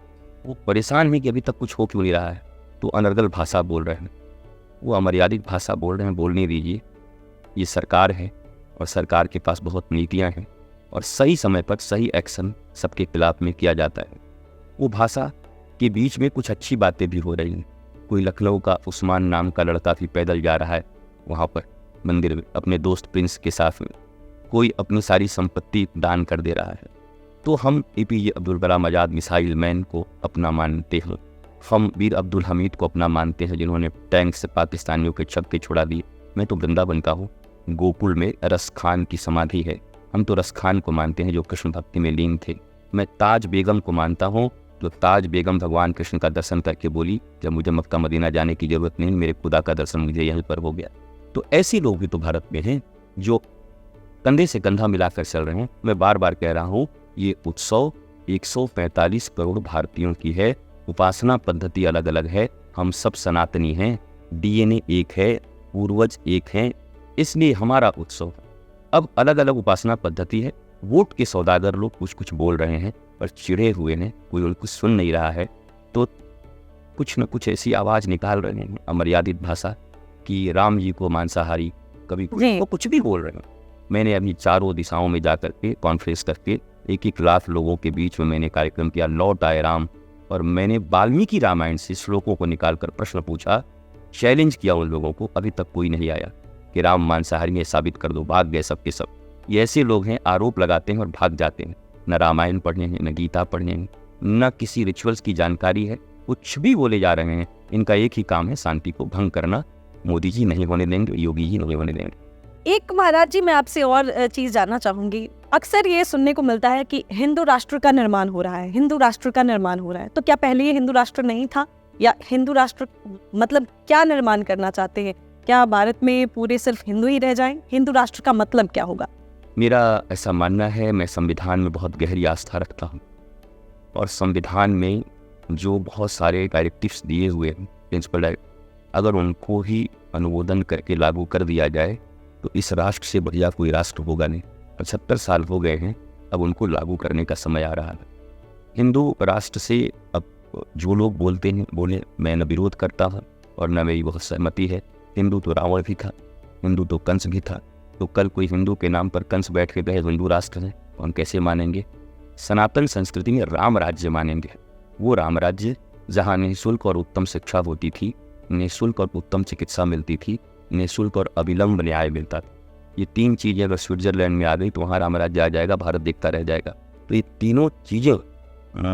वो परेशान हैं कि अभी तक कुछ हो क्यों नहीं रहा है, तो अनर्गल भाषा बोल रहे हैं, वो अमर्यादित भाषा बोल रहे हैं, बोलने दीजिए। ये सरकार है और सरकार के पास बहुत नीतियाँ हैं और सही समय पर सही एक्शन सबके खिलाफ में किया जाता है। वो भाषा के बीच में कुछ अच्छी बातें भी हो रही हैं। कोई लखनऊ का उस्मान नाम का लड़का भी पैदल जा रहा है वहाँ पर मंदिर में अपने दोस्त प्रिंस के साथ में, कोई अपनी सारी संपत्ति दान कर दे रहा है। तो हम APJ Abdul Kalam Azad missile man को अपना मानते हैं, हम वीर अब्दुल हमीद को अपना मानते हैं जिन्होंने टैंक से पाकिस्तानियों के छक्के छुड़ा दिए। मैं तो वृंदावन का हूँ, गोकुल में रस खान की समाधि है, हम तो रस खान को मानते हैं जो कृष्ण भक्ति में लीन थे। मैं ताज बेगम को मानता हूँ, जो ताज बेगम भगवान कृष्ण का दर्शन करके बोली जब मुझे मक्का मदीना जाने की जरूरत नहीं, मेरे खुदा का दर्शन मुझे यहीं पर हो गया। तो ऐसे लोग भी तो भारत में हैं जो कंधे से कंधा मिलाकर चल रहे हैं। मैं बार बार कह रहा हूँ, ये उत्सव 145 करोड़ भारतीयों की है, उपासना पद्धति अलग अलग है, हम सब सनातनी हैं, DNA एक है, पूर्वज एक हैं, इसलिए हमारा उत्सव। अब अलग अलग उपासना पद्धति है, वोट के सौदागर लोग कुछ कुछ बोल रहे हैं पर चिढ़े हुए हैं, कोई उनको सुन नहीं रहा है, तो कुछ न कुछ ऐसी आवाज़ निकाल रहे हैं अमर्यादित भाषा कि राम जी को मांसाहारी, कभी कुछ भी बोल रहे हैं। मैंने अभी चारों दिशाओं में जाकर के कॉन्फ्रेंस करके 1-1 लाख लोगों के बीच में मैंने कार्यक्रम किया, लौट आए राम, और मैंने वाल्मीकि रामायण से श्लोकों को निकालकर प्रश्न पूछा, चैलेंज किया उन लोगों को। अभी तक कोई नहीं आया कि राम मांसाहारी है, साबित कर दो, भाग गए सब के सब। ये ऐसे लोग हैं, आरोप लगाते हैं और भाग जाते हैं, न रामायण पढ़े हैं, न गीता पढ़े हैं, न किसी रिचुअल्स की जानकारी है, कुछ भी बोले जा रहे हैं। इनका एक ही काम है, शांति को भंग करना। मोदी जी नहीं होने देंगे, योगी जी नहीं होने देंगे। एक महाराज जी, मैं आपसे और चीज जानना चाहूंगी। अक्सर ये सुनने को मिलता है कि हिंदू राष्ट्र का निर्माण हो रहा है, हिंदू राष्ट्र का निर्माण हो रहा है। तो क्या पहले ये हिंदू राष्ट्र नहीं था, या हिंदू राष्ट्र मतलब क्या निर्माण करना चाहते हैं? क्या भारत में पूरे सिर्फ हिंदू ही रह जाएं? हिंदू राष्ट्र का मतलब क्या होगा? मेरा ऐसा मानना है, मैं संविधान में बहुत गहरी आस्था रखता हूँ और संविधान में जो बहुत सारे डायरेक्टिव्स दिए हुए हैं, प्रिंसिपल, अगर उनको ही अनुमोदन करके लागू कर दिया जाए तो इस राष्ट्र से बढ़िया कोई राष्ट्र होगा नहीं। 75 साल हो गए हैं, अब उनको लागू करने का समय आ रहा है। हिंदू राष्ट्र से अब जो लोग बोलते हैं बोले, मैं न विरोध करता हूँ और न मेरी बहुत सहमति है। हिंदू तो रावण भी था, हिंदू तो कंस भी था, तो कल कोई हिंदू के नाम पर कंस बैठ के कहे हिंदू राष्ट्र है, हम कैसे मानेंगे? सनातन संस्कृति में राम राज्य मानेंगे, वो राम राज्य जहाँ निःशुल्क और उत्तम शिक्षा होती थी, निःशुल्क और उत्तम चिकित्सा मिलती थी, निःशुल्क और अविलंब न्याय मिलता था। ये 3 चीज़ें अगर स्विट्जरलैंड में आ गई तो वहाँ राम राज्य आ जाएगा, भारत देखता रह जाएगा। तो ये तीनों चीज़ें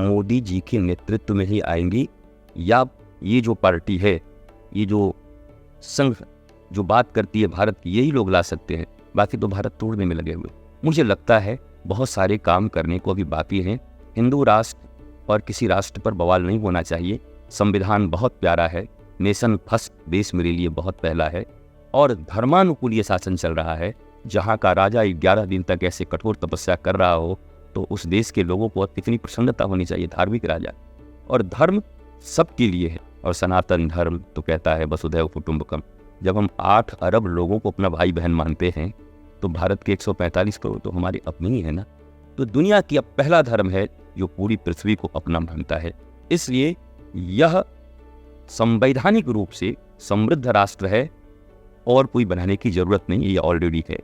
मोदी जी के नेतृत्व में ही आएंगी, या ये जो पार्टी है, ये जो संघ जो बात करती है भारत की, यही लोग ला सकते हैं, बाकी तो भारत तोड़ने में लगे हुए। मुझे लगता है बहुत सारे काम करने को अभी बाकी हैं। हिंदू राष्ट्र और किसी राष्ट्र पर बवाल नहीं होना चाहिए। संविधान बहुत प्यारा है, नेशन फर्स्ट देश मेरे लिए बहुत पहला है, और धर्मानुकूल ये शासन चल रहा है। जहाँ का राजा 11 दिन तक ऐसे कठोर तपस्या कर रहा हो तो उस देश के लोगों को कितनी प्रसन्नता होनी चाहिए। धार्मिक राजा, और धर्म सबके लिए है, और सनातन धर्म तो कहता है वसुधैव कुटुंबकम। जब हम 8 अरब लोगों को अपना भाई बहन मानते हैं तो भारत के 145 करोड़ तो हमारे अपने ही है ना। तो दुनिया की अब पहला धर्म है जो पूरी पृथ्वी को अपना मानता है। इसलिए यह संवैधानिक रूप से समृद्ध राष्ट्र है और कोई बनाने की जरूरत नहीं, ये ऑलरेडी है।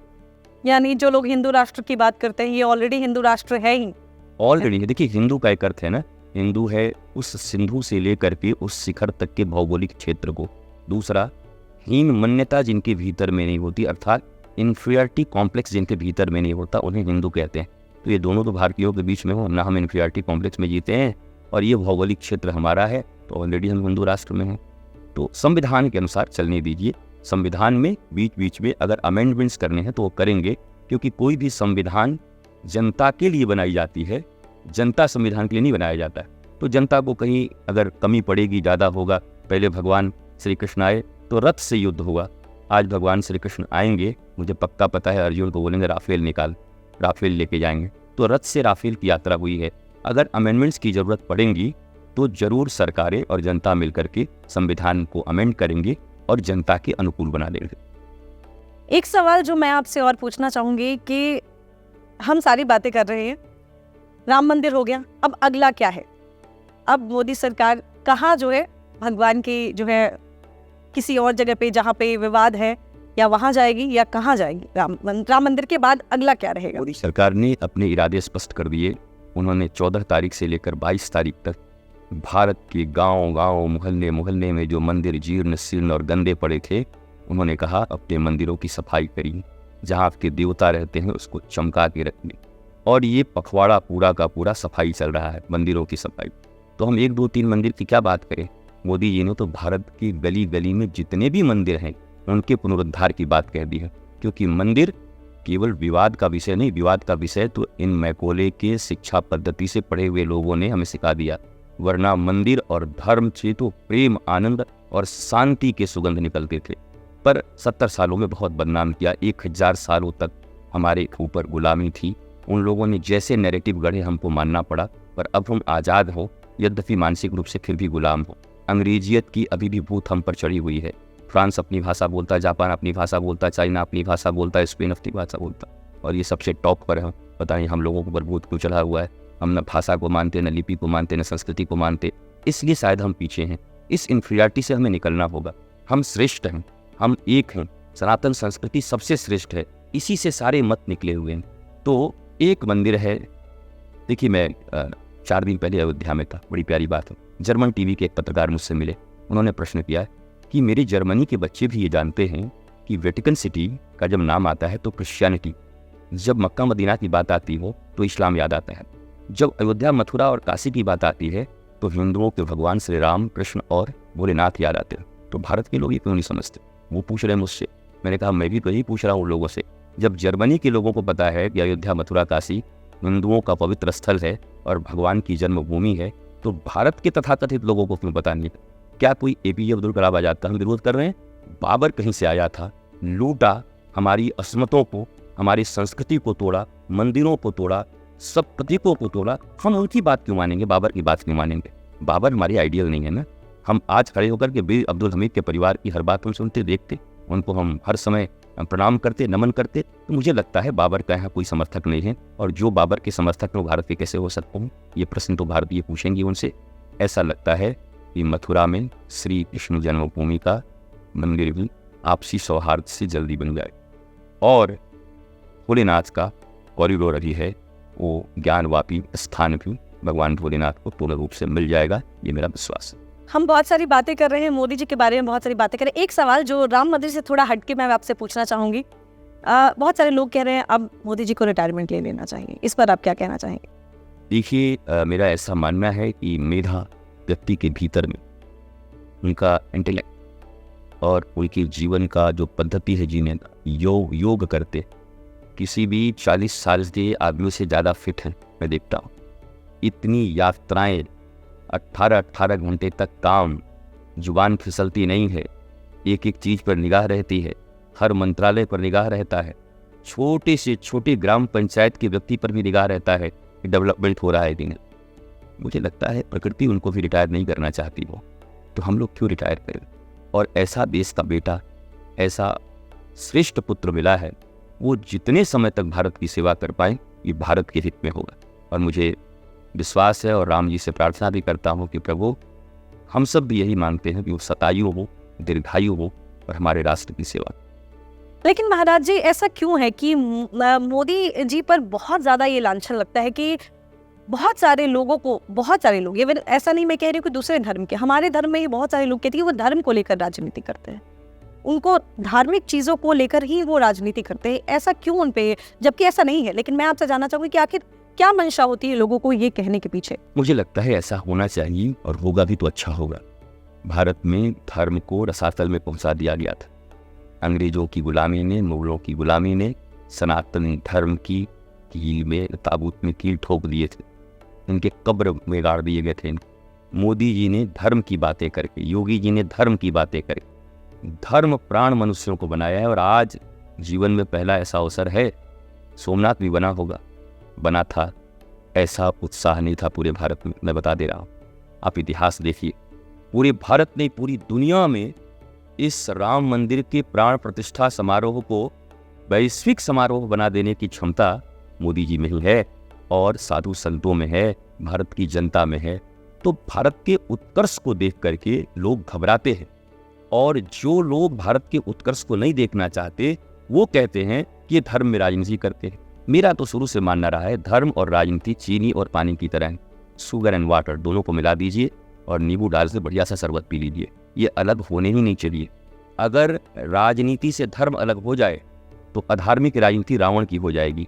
यानी जो लोग हिंदू राष्ट्र की बात करते हैं, ये ऑलरेडी हिंदू राष्ट्र है ही, ऑलरेडी है। देखिए, हिंदू का एक अर्थ है ना, हिंदू है उस सिंधु से लेकर के उस शिखर तक के भौगोलिक क्षेत्र को। दूसरा, हीन मान्यता जिनके भीतर में नहीं होती, अर्थात इन्फीरियरिटी कॉम्प्लेक्स जिनके भीतर में नहीं होता, उन्हें हिंदू कहते हैं। तो ये दोनों तो भारतीयों के बीच में हो ना, हम इन्फीरियरिटी कॉम्प्लेक्स में जीते हैं और ये भौगोलिक क्षेत्र हमारा है तो ऑलरेडी हम हिंदू राष्ट्र में हैं। तो संविधान के अनुसार चलने दीजिए। संविधान में बीच बीच में अगर अमेंडमेंट्स करने हैं तो वो करेंगे, क्योंकि कोई भी संविधान जनता के लिए बनाई जाती है, जनता संविधान के लिए नहीं बनाया जाता है। तो जनता को कहीं अगर कमी पड़ेगी, ज़्यादा होगा, पहले भगवान श्री कृष्ण आए तो रथ से युद्ध हुआ, आज भगवान श्री कृष्ण आएंगे, मुझे पक्का पता है अर्जुन को बोलेंगे राफेल निकाल, राफेल लेके जाएंगे, तो रथ से राफेल की यात्रा हुई है। अगर अमेंडमेंट्स की ज़रूरत पड़ेंगी तो ज़रूर सरकारें और जनता मिलकर के संविधान को अमेंड करेंगे और जनता के अनुकूल बना देंगे। एक सवाल जो मैं आपसे और पूछना चाहूँगी कि हम सारी बातें कर रहे हैं, राम मंदिर हो गया, अब अगला क्या है? अब मोदी सरकार कहाँ जो है भगवान की जो है किसी और जगह पे जहाँ पे विवाद है या वहाँ जाएगी या कहाँ जाएगी? राम मंदिर के बाद अगला क्या रहेगा? मोदी सरकार ने अपने इरादे स्पष्ट कर दिए। उन्होंने 14 तारीख से लेकर 22 तारीख तक भारत के गांव-गांव, मोहल्ले में जो मंदिर जीर्ण शीर्ण और गंदे पड़े थे, उन्होंने कहा अपने मंदिरों की सफाई करिए, जहां आपके देवता रहते हैं उसको चमका के रखिए। और ये पखवाड़ा पूरा का पूरा सफाई चल रहा है, मंदिरों की सफाई। तो हम 1 2 3 मंदिर की क्या बात करें? मोदी जी ने तो भारत की गली गली में जितने भी मंदिर हैं उनके पुनरुद्धार की बात कह दी है, क्योंकि मंदिर केवल विवाद का विषय नहीं, विवाद का विषय तो इन मैकोले के शिक्षा पद्धति से पढ़े हुए लोगों ने हमें सिखा दिया, वरना मंदिर और धर्म से तो प्रेम, आनंद और शांति के सुगंध निकलते थे। पर 70 सालों में बहुत बदनाम किया। 1000 सालों तक हमारे ऊपर गुलामी थी, उन लोगों ने जैसे नैरेटिव गढ़े हमको मानना पड़ा। पर अब हम आज़ाद हो, यद्यपि मानसिक रूप से फिर भी गुलाम हो। अंग्रेजियत की अभी भी भूत हम पर चढ़ी हुई है। फ्रांस अपनी भाषा बोलता, जापान अपनी भाषा बोलता, चाइना अपनी भाषा बोलता, स्पेन अपनी भाषा बोलता, और ये सबसे टॉप पर है। पता नहीं हम लोगों के ऊपर भूत क्यों चढ़ा हुआ है। हम न भाषा को मानते, न लिपि को मानते, न संस्कृति को मानते, इसलिए शायद हम पीछे हैं। इस इन्फीरियरिटी से हमें निकलना होगा। हम श्रेष्ठ हैं, हम एक हैं, सनातन संस्कृति सबसे श्रेष्ठ है, इसी से सारे मत निकले हुए हैं। तो एक मंदिर है, देखिए मैं 4 दिन पहले अयोध्या में था, बड़ी प्यारी बात है। जर्मन टीवी के एक पत्रकार मुझसे मिले, उन्होंने प्रश्न किया कि मेरे जर्मनी के बच्चे भी ये जानते हैं कि वेटिकन सिटी का जब नाम आता है तो क्रिश्चियनिटी, जब मक्का मदीना की बात आती हो तो इस्लाम याद आता है, जब अयोध्या मथुरा और काशी की बात आती है तो हिंदुओं के भगवान श्री राम, कृष्ण और भोलेनाथ याद आते हैं। तो भारत के लोग ये क्यों नहीं समझते? वो पूछ रहे हैं मुझसे। मैंने कहा मैं भी तो यही पूछ रहा हूँ उन लोगों से। जब जर्मनी के लोगों को पता है कि अयोध्या मथुरा काशी हिंदुओं का पवित्र स्थल है और भगवान की जन्मभूमि है, तो भारत के तथाकथित लोगों को क्यों पता नहीं? क्या कोई APJ अब्दुल कलाम आजाद का हम विरोध कर रहे हैं? बाबर कहीं से आया था, लूटा, हमारी अस्मतों को, हमारी संस्कृति को तोड़ा, मंदिरों को तोड़ा, सब प्रतीकों को तोड़ा। हम उनकी बात क्यों मानेंगे, बाबर की बात क्यों मानेंगे? बाबर हमारी आइडियल नहीं है ना। हम आज खड़े होकर के वीर अब्दुल हमीद के परिवार की हर बात हम सुनते, देखते, उनको हम हर समय प्रणाम करते, नमन करते। तो मुझे लगता है बाबर का यहाँ कोई समर्थक नहीं है, और जो बाबर के समर्थक हैं वो भारत के कैसे हो सकते हैं? ये प्रश्न तो भारतीय पूछेंगे उनसे। ऐसा लगता है कि मथुरा में श्री कृष्ण जन्मभूमि का मंदिर भी आपसी सौहार्द से जल्दी बन जाए, और भोलेनाथ का कॉरिडोर अभी है, वो ज्ञानवापी स्थान भी भगवान भोलेनाथ को पूर्ण रूप से मिल जाएगा, ये मेरा विश्वास है। हम बहुत सारी बातें कर रहे हैं, मोदी जी के बारे में बहुत सारी बातें कर रहे हैं। एक सवाल जो राम मंदिर से थोड़ा हटके मैं आपसे पूछना चाहूँगी, बहुत सारे लोग कह रहे हैं अब मोदी जी को रिटायरमेंट ले लेना चाहिए, इस पर आप क्या कहना चाहेंगे? देखिए मेरा ऐसा मानना है कि मेधा व्यक्ति के भीतर में, उनका इंटेलेक्ट और उनके जीवन का जो पद्धति है जीने का, योग करते किसी भी 40 साल के आदमी से ज़्यादा फिट है मैं देखता हूँ। इतनी यात्राएं, 18 घंटे तक काम, जुबान फिसलती नहीं है, एक एक चीज़ पर निगाह रहती है, हर मंत्रालय पर निगाह रहता है, छोटे से छोटे ग्राम पंचायत के व्यक्ति पर भी निगाह रहता है कि डेवलपमेंट हो रहा है दिन। मुझे लगता है प्रकृति उनको भी रिटायर नहीं करना चाहती हो, तो हम लोग क्यों रिटायर करें? और ऐसा देश का बेटा, ऐसा श्रेष्ठ पुत्र मिला है, वो जितने समय तक भारत की सेवा कर पाए ये भारत के हित में होगा। और मुझे विश्वास है और राम जी से प्रार्थना भी करता हूँ कि प्रभु, हम सब भी यही मानते हैं कि वो शतायु हो, दीर्घायु हो और हमारे राष्ट्र की सेवा। लेकिन महाराज जी ऐसा क्यों है कि मोदी जी पर बहुत ज़्यादा ये लांछन लगता है कि बहुत सारे लोगों को, बहुत सारे लोग, ये ऐसा नहीं मैं कह रही हूँ कि दूसरे धर्म के, हमारे धर्म में ही बहुत सारे लोग कहते हैं कि वो धर्म को लेकर राजनीति करते हैं, उनको धार्मिक चीज़ों को लेकर ही वो राजनीति करते हैं। ऐसा क्यों उन पे? जबकि ऐसा नहीं है। लेकिन मैं आपसे जानना चाहूँगी कि आखिर क्या मंशा होती है लोगों को ये कहने के पीछे? मुझे लगता है ऐसा होना चाहिए और होगा भी तो अच्छा होगा। भारत में धर्म को रसातल में पहुंचा दिया गया था। अंग्रेजों की गुलामी ने, मुगलों की गुलामी ने सनातन धर्म की कील में, ताबूत में कील ठोक दिए थे। इनके कब्र में गाड़ दिए गए थे। मोदी जी ने धर्म की बातें करके, योगी जी ने धर्म की बातें करके धर्म प्राण मनुष्यों को बनाया है। और आज जीवन में पहला ऐसा अवसर है, सोमनाथ भी बना होगा, बना था, ऐसा उत्साह नहीं था पूरे भारत में। मैं बता दे रहा हूँ, आप इतिहास देखिए, पूरे भारत ने, पूरी दुनिया में इस राम मंदिर के प्राण प्रतिष्ठा समारोह को वैश्विक समारोह बना देने की क्षमता मोदी जी में ही है और साधु संतों में है, भारत की जनता में है। तो भारत के उत्कर्ष को देख करके लोग घबराते हैं, और जो लोग भारत के उत्कर्ष को नहीं देखना चाहते वो कहते हैं कि ये धर्म में राजनीति करते हैं। मेरा तो शुरू से मानना रहा है, धर्म और राजनीति चीनी और पानी की तरह है। शुगर एंड वाटर दोनों को मिला दीजिए और नींबू डाल से बढ़िया सा शरबत पी लीजिए, ये अलग होने ही नहीं चाहिए। अगर राजनीति से धर्म अलग हो जाए तो अधार्मिक राजनीति रावण की हो जाएगी।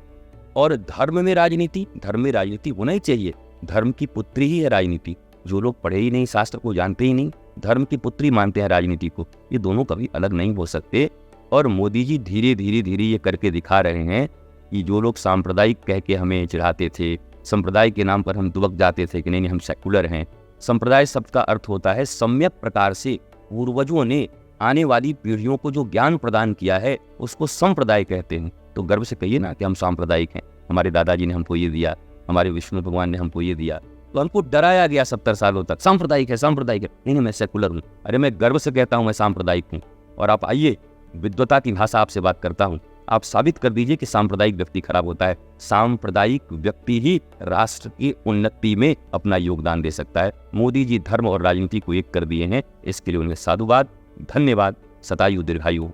और धर्म में राजनीति होना ही चाहिए। धर्म की पुत्री ही है राजनीति। जो लोग पढ़े ही नहीं, शास्त्र को जानते ही नहीं, धर्म की पुत्री मानते हैं राजनीति को, ये दोनों कभी अलग नहीं हो सकते। और मोदी जी धीरे धीरे ये करके दिखा रहे हैं कि जो लोग सांप्रदायिक कह के हमें चिढ़ाते थे, संप्रदाय के नाम पर हम दुबक जाते थे कि नहीं हम सेकुलर हैं। संप्रदाय शब्द का अर्थ होता है सम्यक प्रकार से पूर्वजों ने आने वाली पीढ़ियों को जो ज्ञान प्रदान किया है उसको संप्रदाय कहते हैं। तो गर्व से कहिए ना कि हम सांप्रदायिक हैं, हमारे दादाजी ने हमको ये दिया, हमारे विष्णु भगवान ने हमको ये दिया। तो हमको डराया गया 70 सालों तक, सांप्रदायिक है। नहीं, मैं सेकुलर हूँ। अरे मैं गर्व से कहता हूँ मैं सांप्रदायिक हूँ। और आप आइए, विद्वता की भाषा आपसे बात करता हूँ, आप साबित कर दीजिए कि सांप्रदायिक व्यक्ति खराब होता है। सांप्रदायिक व्यक्ति ही राष्ट्र की उन्नति में अपना योगदान दे सकता है। मोदी जी धर्म और राजनीति को एक कर दिए हैं, इसके लिए उन्हें साधुवाद, धन्यवाद, शतायु दीर्घायु।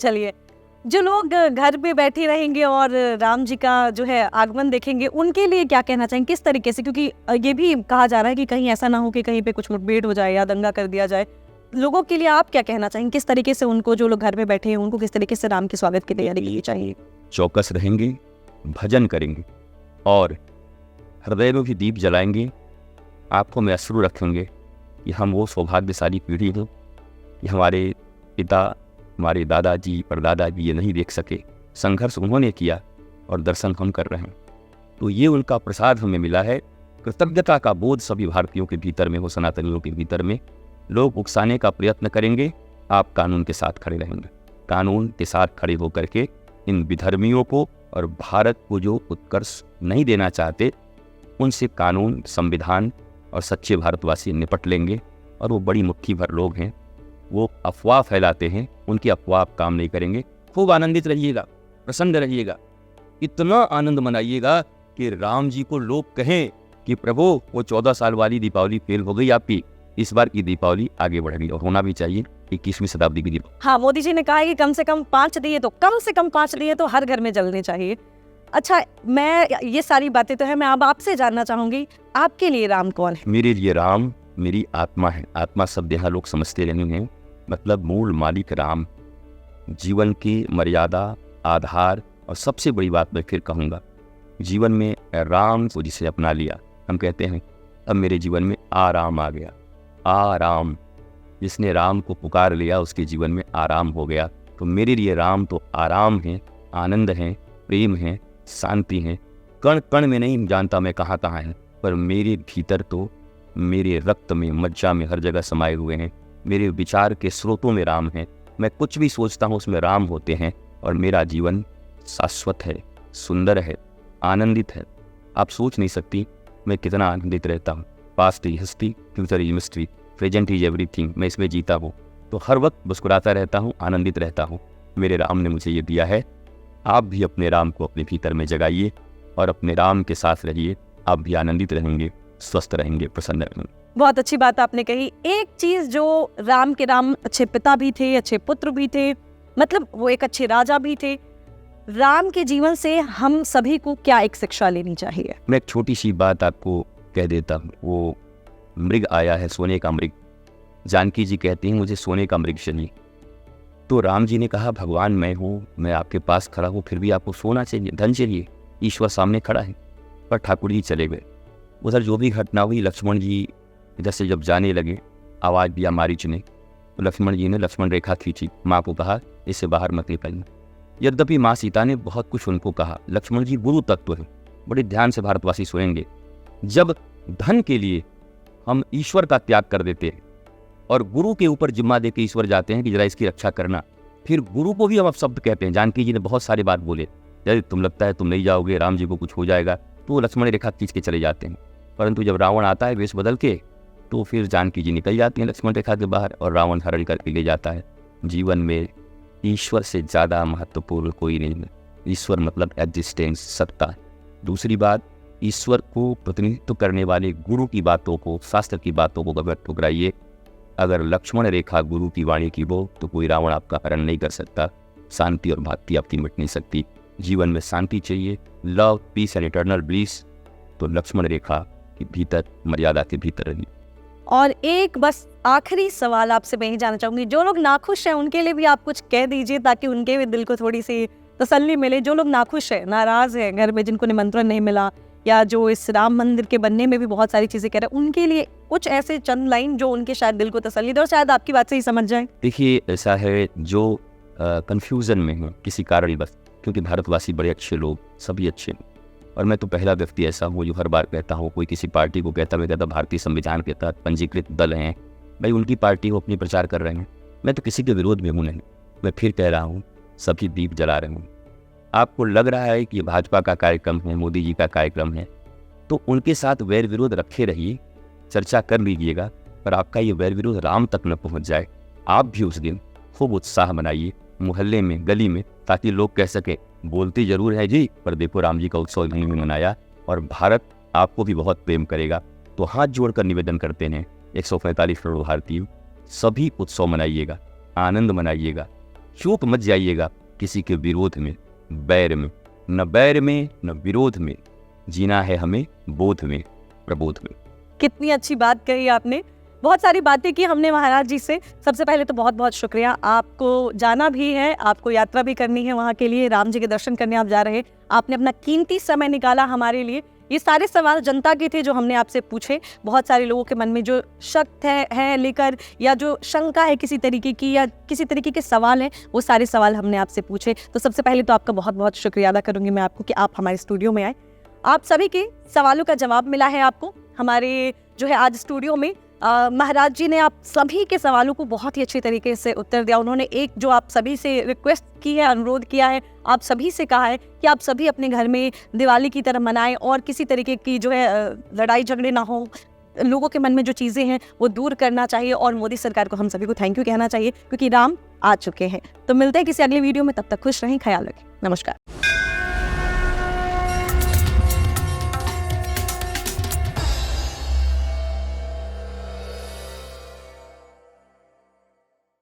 चलिए, जो लोग घर पे बैठे रहेंगे और राम जी का जो है आगमन देखेंगे, उनके लिए क्या कहना चाहेंगे, किस तरीके से? क्योंकि ये भी कहा जा रहा है कि कहीं ऐसा ना हो कि कहीं पे कुछ मुठभेड़ हो जाए या दंगा कर दिया जाए। लोगों के लिए आप क्या कहना चाहेंगे, किस तरीके से उनको, जो लोग घर पे बैठे हैं, उनको किस तरीके से राम के स्वागत की तैयारी करनी चाहिए? चौकस रहेंगे, भजन करेंगे और हृदय में भी दीप जलाएंगे, आंखों में अश्रु रखेंगे कि हम वो सौभाग्यशाली पीढ़ी हैं कि हमारे पिता, हमारे दादाजी, परदादाजी ये नहीं देख सके, संघर्ष उन्होंने किया और दर्शन हम कर रहे हैं। तो ये उनका प्रसाद हमें मिला है। कृतज्ञता का बोध सभी भारतीयों के भीतर में हो, सनातनियों के भीतर में। लोग उकसाने का प्रयत्न करेंगे, आप कानून के साथ खड़े रहेंगे। कानून के साथ खड़े होकर के इन विधर्मियों को और भारत को जो उत्कर्ष नहीं देना चाहते, उनसे कानून, संविधान और सच्चे भारतवासी निपट लेंगे। और वो बड़ी मुट्ठी भर लोग हैं, वो अफवाह फैलाते हैं, उनकी अफवाह आप काम नहीं करेंगे। खूब आनंदित रहिएगा, प्रसन्न रहिएगा, इतना आनंद मनाइएगा कि राम जी को लोग कहें कि प्रभु वो 14 साल वाली दीपावली फेल हो गई आपकी, इस बार की दीपावली आगे बढ़ गई। और होना भी चाहिए 21वीं शताब्दी की दीपावली। हाँ, मोदी जी ने कहा है कि कम से कम 5 दिए तो हर घर में जलने चाहिए। अच्छा, मैं ये सारी बातें तो है, मैं अब आपसे जानना चाहूंगी, आपके लिए राम कौन है? मेरे लिए राम मेरी आत्मा है। आत्मा शब्द यहाँ लोग समझते नहीं हैं, मतलब मूल मालिक राम, जीवन की मर्यादा, आधार। और सबसे बड़ी बात मैं फिर कहूँगा, जीवन में राम को जिसे अपना लिया, हम कहते हैं अब मेरे जीवन में आराम आ गया। आराम, जिसने राम को पुकार लिया उसके जीवन में आराम हो गया। तो मेरे लिए राम तो आराम है, आनंद है, प्रेम है, शांति है। कण कण में नहीं जानता मैं कहाँ कहाँ है, पर मेरे भीतर तो, मेरे रक्त में, मज्जा में हर जगह समाये हुए हैं। मेरे विचार के स्रोतों में राम है। मैं कुछ भी सोचता हूँ उसमें राम होते हैं। और मेरा जीवन शाश्वत है, सुंदर है, आनंदित है। आप सोच नहीं सकती मैं कितना आनंदित रहता हूँ। Past is history, future is mystery, present is everything. मैं इसमें जीता हूँ, तो हर वक्त मुस्कुराता रहता हूँ, आनंदित रहता हूँ। मेरे राम ने मुझे ये दिया है। आप भी अपने राम को अपने भीतर में जगाइए और अपने राम के साथ रहिए। आप भी आनंदित रहेंगे, स्वस्थ रहेंगे, प्रसन्न रहेंगे। बहुत अच्छी बात आपने कही। एक चीज, जो राम के राम अच्छे पिता भी थे, अच्छे पुत्र भी थे, मतलब वो एक अच्छे राजा भी थे। राम के जीवन से हम सभी को क्या एक शिक्षा लेनी चाहिए? मैं एक छोटी सी बात आपको कह देता हूँ। वो मृग आया है, सोने का मृग। जानकी जी कहती हैं मुझे सोने का मृग चाहिए। तो राम जी ने कहा भगवान मैं हूँ, मैं आपके पास खड़ा हूँ, फिर भी आपको सोना चाहिए, धन चाहिए। ईश्वर सामने खड़ा है। पर ठाकुर जी चले गए। उधर जो भी घटना हुई, लक्ष्मण जी इधर से जब जाने लगे, आवाज़ दिया मारीच ने, तो लक्ष्मण जी ने लक्ष्मण रेखा खींची, माँ को कहा इससे बाहर मत निकलना। यद्यपि माँ सीता ने बहुत कुछ उनको कहा। लक्ष्मण जी गुरु तत्व हैं, बड़े ध्यान से भारतवासी सुनेंगे। जब धन के लिए हम ईश्वर का त्याग कर देते हैं और गुरु के ऊपर जिम्मा दे के ईश्वर जाते हैं कि जरा इसकी रक्षा करना, फिर गुरु को भी हम अपशब्द कहते हैं। जानकी जी ने बहुत सारी बात बोले, यदि तुम लगता है तुम नहीं जाओगे, राम जी को कुछ हो जाएगा, तो वो लक्ष्मण रेखा खींच के चले जाते हैं। परंतु जब रावण आता है वेश बदल के, तो फिर जानकी जी निकल जाती हैं लक्ष्मण रेखा के बाहर और रावण हरण करके ले जाता है। जीवन में ईश्वर से ज़्यादा महत्वपूर्ण कोई नहीं है। ईश्वर मतलब एग्जिस्टेंस, सत्ता। दूसरी बात, ईश्वर को प्रतिनिधित्व करने वाले गुरु की बातों को, शास्त्र की बातों को कभी ठुकराइए। अगर लक्ष्मण रेखा गुरु की वाणी की हो तो कोई रावण आपका हरण नहीं कर सकता। शांति और भक्ति आपकी मिट नहीं सकती। जीवन में शांति चाहिए, love, peace and eternal bliss, तो लक्ष्मण रेखा के भीतर, मर्यादा के भीतर रहिए। और एक बस आखिरी सवाल आपसे मैं ही जानना चाहूंगी, जो लोग नाखुश हैं उनके लिए भी आप कुछ कह दीजिए ताकि उनके भी दिल को थोड़ी सी तसल्ली मिले। जो लोग नाखुश हैं, नाराज हैं घर में, जिनको निमंत्रण नहीं मिला, या जो इस राम मंदिर के बनने में भी बहुत सारी चीजें कह रहे हैं, उनके लिए कुछ ऐसे चंद लाइन जो उनके शायद दिल को तसल्ली दे और शायद आपकी बात से ही समझ जाए। देखिए, ऐसा है जो कंफ्यूजन में है किसी कारण बस, क्योंकि भारतवासी बड़े अच्छे लोग, सभी अच्छे हैं, और मैं तो पहला व्यक्ति ऐसा हूँ जो हर बार कहता हूँ, कोई किसी पार्टी को कहता, मैं कहता भारतीय संविधान के तहत पंजीकृत दल हैं, भाई उनकी पार्टी हो, अपनी प्रचार कर रहे हैं, मैं तो किसी के विरोध में हूँ नहीं। मैं फिर कह रहा हूँ, सभी दीप जला रहे हूँ। आपको लग रहा है कि भाजपा का कार्यक्रम है, मोदी जी का कार्यक्रम है, तो उनके साथ वैर विरोध रखे रहिए, चर्चा कर लीजिएगा, पर आपका ये वैर विरोध राम तक न पहुँच जाए। आप भी उस दिन खूब उत्साह मनाइए मोहल्ले में, गली में, ताकि लोग कह सके बोलते जरूर है जी, पर देखो राम जी का उत्सव नहीं मनाया, और भारत आपको भी बहुत प्रेम करेगा। तो हाथ जोड़कर निवेदन करते हैं 145 करोड़ भारतीय, सभी उत्सव मनाइएगा, आनंद मनाइएगा, चूप मत जाइएगा किसी के विरोध में, बैर में। न बैर में न विरोध में जीना है हमें, बोध में, प्रबोध में। कितनी अच्छी बात कही आपने, बहुत सारी बातें की हमने महाराज जी से। सबसे पहले तो बहुत बहुत शुक्रिया। आपको जाना भी है, आपको यात्रा भी करनी है, वहाँ के लिए राम जी के दर्शन करने आप जा रहे हैं। आपने अपना कीमती समय निकाला हमारे लिए। ये सारे सवाल जनता के थे जो हमने आपसे पूछे। बहुत सारे लोगों के मन में जो शक है लेकर, या जो शंका है किसी तरीके की, या किसी तरीके के सवाल हैं, वो सारे सवाल हमने आपसे पूछे। तो सबसे पहले तो आपका बहुत बहुत शुक्रिया अदा करूँगी मैं आपको कि आप हमारे स्टूडियो में आए। आप सभी के सवालों का जवाब मिला है आपको हमारे जो है आज स्टूडियो में। महाराज जी ने आप सभी के सवालों को बहुत ही अच्छे तरीके से उत्तर दिया। उन्होंने एक जो आप सभी से रिक्वेस्ट की है, अनुरोध किया है, आप सभी से कहा है कि आप सभी अपने घर में दिवाली की तरह मनाएं और किसी तरीके की जो है लड़ाई झगड़े ना हो, लोगों के मन में जो चीज़ें हैं वो दूर करना चाहिए, और मोदी सरकार को हम सभी को थैंक यू कहना चाहिए, क्योंकि राम आ चुके हैं। तो मिलते हैं किसी अगले वीडियो में, तब तक खुश रहें, ख्याल रखें, नमस्कार।